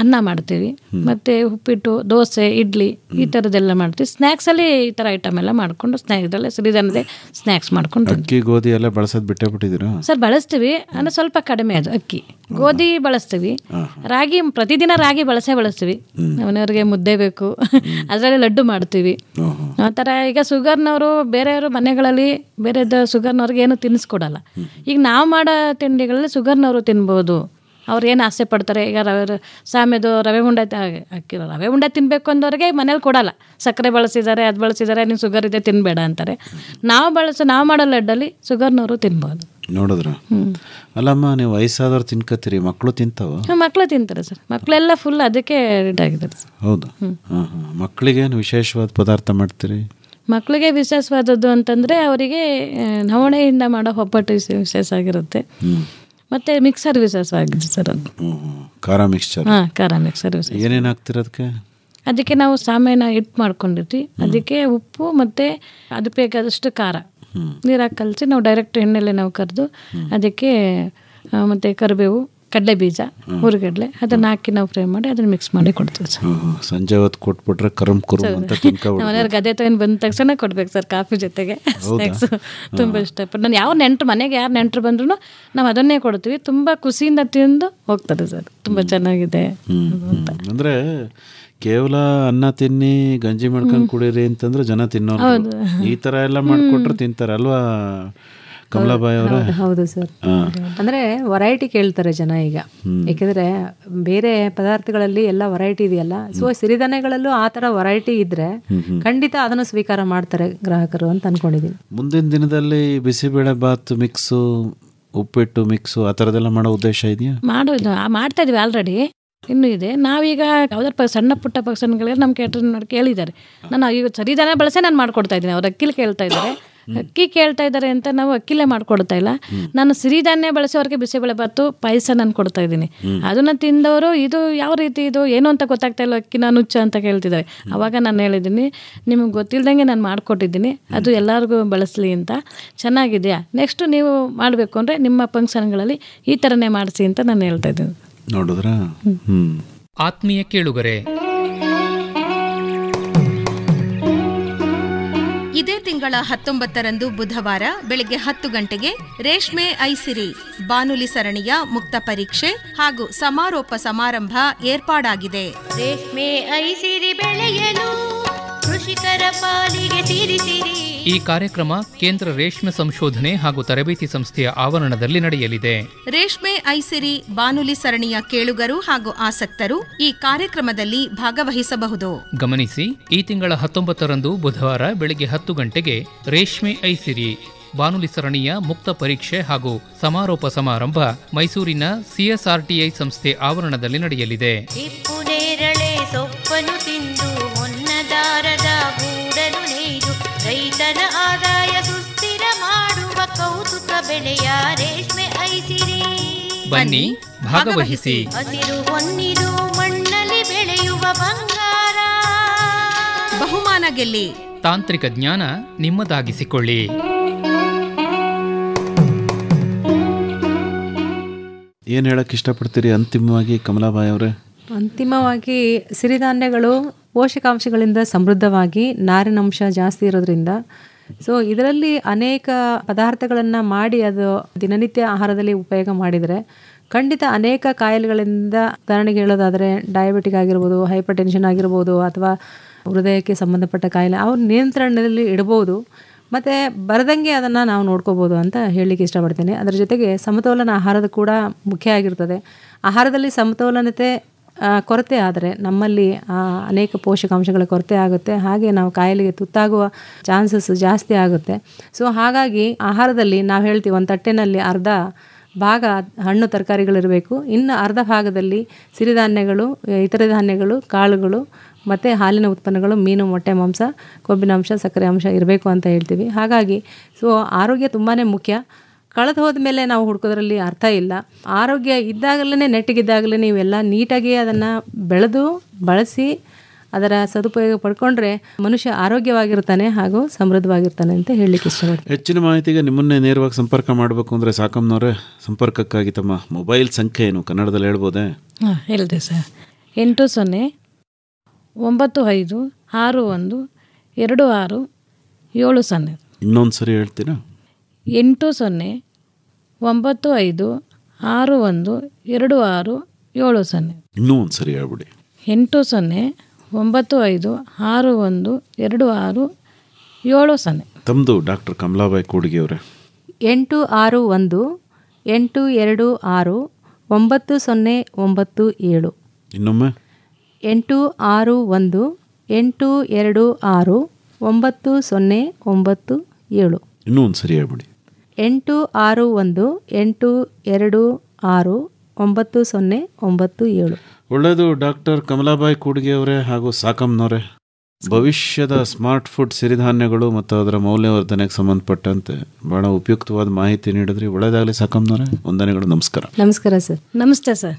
ಅನ್ನ ಮಾಡ್ತೀವಿ, ಮತ್ತೆ ಉಪ್ಪಿಟ್ಟು, ದೋಸೆ, ಇಡ್ಲಿ ಈ ಥರದ್ದೆಲ್ಲ ಮಾಡ್ತೀವಿ. ಸ್ನ್ಯಾಕ್ಸಲ್ಲಿ ಈ ಥರ ಐಟಮ್ ಎಲ್ಲ ಮಾಡಿಕೊಂಡು ಸ್ನ್ಯಾಕ್ಸಲ್ಲೇ ಸಿರಿಧಾನ್ಯದೇ ಸ್ನ್ಯಾಕ್ಸ್ ಮಾಡ್ಕೊಂಡು. ಅಕ್ಕಿ ಗೋಧಿ ಎಲ್ಲ ಬಳಸೋದು ಬಿಟ್ಟೇ ಬಿಟ್ಟಿದ್ದೀರಾ? ಸರ್ ಬಳಸ್ತೀವಿ, ಅಂದರೆ ಸ್ವಲ್ಪ ಕಡಿಮೆ. ಅದು ಅಕ್ಕಿ ಗೋಧಿ ಬಳಸ್ತೀವಿ, ರಾಗಿ ಪ್ರತಿದಿನ ರಾಗಿ ಬಳಸ್ತೀವಿ. ಮನೆಯವ್ರಿಗೆ ಮುದ್ದೆ ಬೇಕು, ಅದರಲ್ಲಿ ಲಡ್ಡು ಮಾಡ್ತೀವಿ ಆ ಥರ. ಈಗ ಶುಗರ್ನವರು ಬೇರೆಯವರು ಮನೆಗಳಲ್ಲಿ ಬೇರೆದು ಶುಗರ್ನವ್ರಿಗೆ ಏನು ತಿನ್ನಿಸ್ಕೊಡಲ್ಲ. ಈಗ ನಾವು ಮಾಡೋ ತಿಂಡಿಗಳಲ್ಲಿ ಶುಗರ್ನವರು ತಿನ್ಬೋದು, ಅವ್ರು ಏನು ಆಸೆ ಪಡ್ತಾರೆ. ಈಗ ಸಾಮೆದು ರವೆ ಉಂಡೆ ಹಾಕಿರೋ ರವೆ ಉಂಡೆ ತಿನ್ನಬೇಕು ಅಂದವ್ರಿಗೆ ಮನೇಲಿ ಕೊಡಲ್ಲ, ಸಕ್ಕರೆ ಬಳಸಿದ್ದಾರೆ, ಅದು ಬಳಸಿದ್ದಾರೆ, ನೀವು ಶುಗರ್ ಇದೆ ತಿನ್ನಬೇಡ ಅಂತಾರೆ. ನಾವು ಮಾಡೋ ಲಡ್ಡಲ್ಲಿ ಶುಗರ್ನವರು ತಿನ್ಬೋದು. ನೋಡಿದ್ರ? ಅಲ್ಲಮ್ಮ, ನೀವು ವಯಸ್ಸಾದವ್ರು ತಿನ್ಕತ್ತೀರಿ, ಮಕ್ಕಳು ತಿಂತಾವ? ಮಕ್ಕಳು ತಿಂತಾರೆ ಸರ್, ಮಕ್ಕಳೆಲ್ಲ ಫುಲ್ ಅದಕ್ಕೆ ರೆಡಿ ಆಗಿದ್ದಾರೆ ಸರ್. ಹೌದಾ? ಮಕ್ಕಳಿಗೇನು ವಿಶೇಷವಾದ ಪದಾರ್ಥ ಮಾಡ್ತೀರಿ? ಮಕ್ಕಳಿಗೆ ವಿಶೇಷವಾದದ್ದು ಅಂತಂದರೆ ಅವರಿಗೆ ನವಣೆಯಿಂದ ಮಾಡೋ ಒಬ್ಬಟ್ಟು ವಿಶೇಷ ಆಗಿರುತ್ತೆ, ಮತ್ತು ಮಿಕ್ಸರ್ ವಿಶೇಷವಾಗಿದೆ ಸರ್. ಅದು ಖಾರ ಮಿಕ್ಸ್ಚರ್? ಹಾಂ, ಖಾರ ಮಿಕ್ಸರ್ ವಿಶೇಷ. ಏನೇನು ಹಾಕ್ತೀರ ಅದಕ್ಕೆ? ಅದಕ್ಕೆ ನಾವು ಸಾಮೇನ ಹಿಟ್ಟು ಮಾಡ್ಕೊಂಡಿರ್ತೀವಿ, ಅದಕ್ಕೆ ಉಪ್ಪು ಮತ್ತು ಅದು ಬೇಕಾದಷ್ಟು ಖಾರ ನೀರಾಗಿ ಕಲಸಿ ನಾವು ಡೈರೆಕ್ಟ್ ಎಣ್ಣೆಲೆ ನಾವು ಕರೆದು ಅದಕ್ಕೆ ಮತ್ತು ಕರಿಬೇವು, ಕಡಲೆ ಬೀಜ, ಹುರಿಗಡಲೆ ಅದನ್ನು ಹಾಕಿ ನಾವು ಫ್ರೈ ಮಾಡಿ ಅದನ್ನು ಮಿಕ್ಸ್ ಮಾಡಿ ಕೊಡ್ತೀವಿ ಸರ್. ಸಂಜೆ ಹೊತ್ತು ಕೊಟ್ಬಿಟ್ರೆ ಕರಂ ಅಂತ ಮನೆಯವ್ರು ಗದೆ ತಗೊಂಡು ಬಂದ ತಕ್ಷಣ ಕೊಡ್ಬೇಕು ಸರ್, ಕಾಫಿ ಜೊತೆಗೆ ಸ್ನ್ಯಾಕ್ಸು ತುಂಬ ಇಷ್ಟಪಟ್ಟು. ನಾನು ಯಾವ ನೆಂಟರು ಮನೆಗೆ ಯಾರು ನೆಂಟರು ಬಂದ್ರು ನಾವು ಅದನ್ನೇ ಕೊಡ್ತೀವಿ, ತುಂಬ ಖುಷಿಯಿಂದ ತಿಂದು ಹೋಗ್ತಾರೆ ಸರ್, ತುಂಬ ಚೆನ್ನಾಗಿದೆ ಅಂತ. ಅಂದರೆ ಕೇವಲ ಅನ್ನ ತಿನ್ನಿ ಗಂಜಿ ಮಾಡ್ಕೊಂಡು ಕುಡೀರಿ ಅಂತಂದ್ರೆ ಜನ ತಿನ್ನೋರು, ಈ ಥರ ಎಲ್ಲ ಮಾಡಿಕೊಟ್ರೆ ತಿಂತಾರೆ ಅಲ್ವಾ ಕಮಲಾಬಾಯಿ ಅವರೇ? ಹೌದು ಸರ್, ಅಂದರೆ ವೆರೈಟಿ ಕೇಳ್ತಾರೆ ಜನ ಈಗ. ಯಾಕೆಂದರೆ ಬೇರೆ ಪದಾರ್ಥಗಳಲ್ಲಿ ಎಲ್ಲ ವೆರೈಟಿ ಇದೆಯಲ್ಲ, ಸೊ ಸಿರಿಧಾನ್ಯಗಳಲ್ಲೂ ಆ ಥರ ವೆರೈಟಿ ಇದ್ದರೆ ಖಂಡಿತ ಅದನ್ನು ಸ್ವೀಕಾರ ಮಾಡ್ತಾರೆ ಗ್ರಾಹಕರು ಅಂತ ಅಂದ್ಕೊಂಡಿದ್ದೀನಿ. ಮುಂದಿನ ದಿನದಲ್ಲಿ ಬಿಸಿಬೇಳೆ ಬಾತ್ ಮಿಕ್ಸು, ಉಪ್ಪಿಟ್ಟು ಮಿಕ್ಸು ಆ ಥರದ್ದೆಲ್ಲ ಮಾಡೋ ಉದ್ದೇಶ ಇದೆಯಾ? ಮಾಡ್ತಾ ಇದೀವಿ ಆಲ್ರೆಡಿ, ಇನ್ನೂ ಇದೆ. ನಾವೀಗ ಯಾವ್ದಾರು ಸಣ್ಣ ಪುಟ್ಟ ಫಂಕ್ಷನ್ಗಳಿಗೆ ನಮ್ಮ ಕೇಟರ್ ನೋಡಿ ಕೇಳಿದ್ದಾರೆ, ನಾನು ಈಗ ಸಿರಿಧಾನ್ಯ ಬಳಸೇ ನಾನು ಮಾಡ್ಕೊಡ್ತಾ ಇದ್ದೀನಿ. ಅವ್ರು ಅಕ್ಕಿಲಿ ಕೇಳ್ತಾ ಇದ್ದಾರೆ, ಅಕ್ಕಿ ಕೇಳ್ತಾ ಇದ್ದಾರೆ ಅಂತ ನಾವು ಅಕ್ಕಿಲೇ ಮಾಡ್ಕೊಡ್ತಾ ಇಲ್ಲ, ನಾನು ಸಿರಿಧಾನ್ಯ ಬಳಸಿ ಅವ್ರಿಗೆ ಬಿಸಿಬೇಳೆ ಬಾತು ಪಾಯಸ ನಾನು ಕೊಡ್ತಾ ಇದ್ದೀನಿ. ಅದನ್ನು ತಿಂದವರು ಇದು ಯಾವ ರೀತಿ ಇದು ಏನು ಅಂತ ಗೊತ್ತಾಗ್ತಾ ಇಲ್ಲ, ಅಕ್ಕಿನ ನುಚ್ಚ ಅಂತ ಕೇಳ್ತಿದ್ದಾರೆ. ಅವಾಗ ನಾನು ಹೇಳಿದ್ದೀನಿ, ನಿಮಗೆ ಗೊತ್ತಿಲ್ದಂಗೆ ನಾನು ಮಾಡಿಕೊಟ್ಟಿದ್ದೀನಿ, ಅದು ಎಲ್ಲರಿಗೂ ಬಳಸಲಿ ಅಂತ. ಚೆನ್ನಾಗಿದೆಯಾ, ನೆಕ್ಸ್ಟು ನೀವು ಮಾಡಬೇಕು ಅಂದರೆ ನಿಮ್ಮ ಫಂಕ್ಷನ್ಗಳಲ್ಲಿ ಈ ಥರನೇ ಮಾಡಿಸಿ ಅಂತ ನಾನು ಹೇಳ್ತಾ ಇದ್ದೀನಿ. ನೋಡಿದ್ರ ಆತ್ಮೀಯ ಕೇಳುಗರೆ, ಇದೇ ತಿಂಗಳ 19ರಂದು ಬುಧವಾರ ಬೆಳಗ್ಗೆ 10 ಗಂಟೆಗೆ ರೇಷ್ಮೆ ಐಸಿರಿ ಬಾನುಲಿ ಸರಣಿಯ ಮುಕ್ತ ಪರೀಕ್ಷೆ ಹಾಗೂ ಸಮಾರೋಪ ಸಮಾರಂಭ ಏರ್ಪಾಡಾಗಿದೆ. ರೇಷ್ಮೆ ಐಸಿರಿ ಬೆಳೆಯಲು ಕೃಷಿಕರ ಪಾಲಿಗೆ ಸಿರಿಸಿರಿ. ಈ ಕಾರ್ಯಕ್ರಮ ಕೇಂದ್ರ ರೇಷ್ಮೆ ಸಂಶೋಧನೆ ಹಾಗೂ ತರಬೇತಿ ಸಂಸ್ಥೆಯ ಆವರಣದಲ್ಲಿ ನಡೆಯಲಿದೆ. ರೇಷ್ಮೆ ಐಸಿರಿ ಬಾನುಲಿ ಸರಣಿಯ ಕೇಳುಗರು ಹಾಗೂ ಆಸಕ್ತರು ಈ ಕಾರ್ಯಕ್ರಮದಲ್ಲಿ ಭಾಗವಹಿಸಬಹುದು. ಗಮನಿಸಿ, ಈ ತಿಂಗಳ 19ರಂದು ಬುಧವಾರ ಬೆಳಗ್ಗೆ 10 ಗಂಟೆಗೆ ರೇಷ್ಮೆ ಐಸಿರಿ ಬಾನುಲಿ ಸರಣಿಯ ಮುಕ್ತ ಪರೀಕ್ಷೆ ಹಾಗೂ ಸಮಾರೋಪ ಸಮಾರಂಭ ಮೈಸೂರಿನ ಸಿಎಸ್ಆರ್ಟಿಐ ಸಂಸ್ಥೆ ಆವರಣದಲ್ಲಿ ನಡೆಯಲಿದೆ. ಹಿಪ್ಪು ನೇರಳೆ ಸೊಪ್ಪನ್ನು ತಿಂದು ಹೊನ್ನದಾರದ ಗೂಡಲು ನೇಯ್ದು ರೈತನ ಆದಾಯ ಸುಸ್ಥಿರ ಮಾಡುವ ಕೌತುಕ ಬೆಳೆಯ ರೇಷ್ಮೆ ಐಸಿರಿ. ಬನ್ನಿ, ಭಾಗವಹಿಸಿ. ಹಸಿರು ಹೊನ್ನಿದು ಮಣ್ಣಲ್ಲಿ ಬೆಳೆಯುವ ಬಂಗಾರ. ಬಹುಮಾನ ಗೆಲ್ಲಿ. ತಾಂತ್ರಿಕ ಜ್ಞಾನ ನಿಮ್ಮದಾಗಿಸಿಕೊಳ್ಳಿ. ಏನು ಹೇಳಕ್ಕೆ ಇಷ್ಟಪಡ್ತೀರಿ ಅಂತಿಮವಾಗಿ ಕಮಲಾಬಾಯಿ ಅವರೇ? ಅಂತಿಮವಾಗಿ ಸಿರಿಧಾನ್ಯಗಳು ಪೋಷಕಾಂಶಗಳಿಂದ ಸಮೃದ್ಧವಾಗಿ ನಾರಿನಂಶ ಜಾಸ್ತಿ ಇರೋದ್ರಿಂದ ಇದರಲ್ಲಿ ಅನೇಕ ಪದಾರ್ಥಗಳನ್ನು ಮಾಡಿ ಅದು ದಿನನಿತ್ಯ ಆಹಾರದಲ್ಲಿ ಉಪಯೋಗ ಮಾಡಿದರೆ ಖಂಡಿತ ಅನೇಕ ಕಾಯಿಲೆಗಳಿಂದ, ಉದಾಹರಣೆಗೆ ಹೇಳೋದಾದರೆ ಡಯಾಬಿಟಿಕ್ ಆಗಿರ್ಬೋದು, ಹೈಪರ್ ಟೆನ್ಷನ್ ಆಗಿರ್ಬೋದು, ಅಥವಾ ಹೃದಯಕ್ಕೆ ಸಂಬಂಧಪಟ್ಟ ಕಾಯಿಲೆ ಅವ್ರ ನಿಯಂತ್ರಣದಲ್ಲಿ ಇಡ್ಬೋದು. ಮತ್ತು ಬರದಂಗೆ ಅದನ್ನು ನಾವು ನೋಡ್ಕೋಬೋದು ಅಂತ ಹೇಳಲಿಕ್ಕೆ ಇಷ್ಟಪಡ್ತೇನೆ. ಅದರ ಜೊತೆಗೆ ಸಮತೋಲನ ಆಹಾರದ ಕೂಡ ಮುಖ್ಯ ಆಗಿರ್ತದೆ. ಆಹಾರದಲ್ಲಿ ಸಮತೋಲನತೆ ಕೊರತೆ ಆದರೆ ನಮ್ಮಲ್ಲಿ ಅನೇಕ ಪೋಷಕಾಂಶಗಳ ಕೊರತೆ ಆಗುತ್ತೆ. ಹಾಗೆ ನಾವು ಕಾಯಿಲೆಗೆ ತುತ್ತಾಗುವ ಚಾನ್ಸಸ್ ಜಾಸ್ತಿ ಆಗುತ್ತೆ. ಹಾಗಾಗಿ ಆಹಾರದಲ್ಲಿ ನಾವು ಹೇಳ್ತೀವಿ, ಒಂದು ತಟ್ಟೆನಲ್ಲಿ ಅರ್ಧ ಭಾಗ ಹಣ್ಣು ತರಕಾರಿಗಳಿರಬೇಕು, ಇನ್ನು ಅರ್ಧ ಭಾಗದಲ್ಲಿ ಸಿರಿಧಾನ್ಯಗಳು, ಇತರೆ ಧಾನ್ಯಗಳು, ಕಾಳುಗಳು ಮತ್ತು ಹಾಲಿನ ಉತ್ಪನ್ನಗಳು, ಮೀನು, ಮೊಟ್ಟೆ, ಮಾಂಸ, ಕೊಬ್ಬಿನಾಂಶ, ಸಕ್ಕರೆ ಅಂಶ ಇರಬೇಕು ಅಂತ ಹೇಳ್ತೀವಿ. ಹಾಗಾಗಿ ಆರೋಗ್ಯ ತುಂಬಾ ಮುಖ್ಯ. ಕಳೆದು ಹೋದ ಮೇಲೆ ನಾವು ಹುಡ್ಕೋದ್ರಲ್ಲಿ ಅರ್ಥ ಇಲ್ಲ. ಆರೋಗ್ಯ ಇದ್ದಾಗಲೇ, ನೆಟ್ಟಿಗಿದ್ದಾಗಲೇ ನೀವೆಲ್ಲ ನೀಟಾಗಿ ಅದನ್ನು ಬೆಳೆದು ಬಳಸಿ ಅದರ ಸದುಪಯೋಗ ಪಡ್ಕೊಂಡ್ರೆ ಮನುಷ್ಯ ಆರೋಗ್ಯವಾಗಿರ್ತಾನೆ ಹಾಗೂ ಸಮೃದ್ಧವಾಗಿರ್ತಾನೆ ಅಂತ ಹೇಳಲಿಕ್ಕೆ ಇಷ್ಟಪಡ್ತೀನಿ. ಹೆಚ್ಚಿನ ಮಾಹಿತಿಗೆ ನಿಮ್ಮನ್ನೇ ನೇರವಾಗಿ ಸಂಪರ್ಕ ಮಾಡಬೇಕು ಅಂದರೆ ಸಾಕಮ್ಮನವರೇ, ಸಂಪರ್ಕಕ್ಕಾಗಿ ತಮ್ಮ ಮೊಬೈಲ್ ಸಂಖ್ಯೆ ಏನು ಕನ್ನಡದಲ್ಲಿ ಹೇಳ್ಬೋದೇ? ಹೇಳಿದೆ ಸರ್. 8095612670. ಇನ್ನೊಂದು ಸರಿ ಹೇಳ್ತೀರಾ? 8095612670. ಇನ್ನೂ ಒಂದು ಸರಿ ಹೇಳ್ಬಿಡಿ. 8095612670. ತಮ್ಮದು ಡಾಕ್ಟರ್ ಕಮಲಾಬಾಯಿ ಕೂಡ್ಗೆ ಅವರೇ? 8618269097. ಇನ್ನೊಮ್ಮೆ? 8618269097. ಇನ್ನೂ ಒಂದು ಸರಿ ಹೇಳ್ಬಿಡಿ. 8618269097. ಒಳ್ಳೆಯದು ಡಾಕ್ಟರ್ ಕಮಲಾಬಾಯಿ ಕೂಡ್ಗೆ ಅವರೇ ಹಾಗೂ ಸಾಕಮ್ಮನವರೇ. ಭವಿಷ್ಯದ ಸ್ಮಾರ್ಟ್ ಫುಡ್ ಸಿರಿಧಾನ್ಯಗಳು ಮತ್ತು ಅದರ ಮೌಲ್ಯವರ್ಧನೆಗೆ ಸಂಬಂಧಪಟ್ಟಂತೆ ಬಹಳ ಉಪಯುಕ್ತವಾದ ಮಾಹಿತಿ ನೀಡಿದ್ರಿ. ಒಳ್ಳೆಯದಾಗಲಿ ಸಾಕಮ್ಮನವರೇ. ವಂದನೆಗಳು. ನಮಸ್ಕಾರ. ನಮಸ್ಕಾರ ಸರ್. ನಮಸ್ತೆ ಸರ್.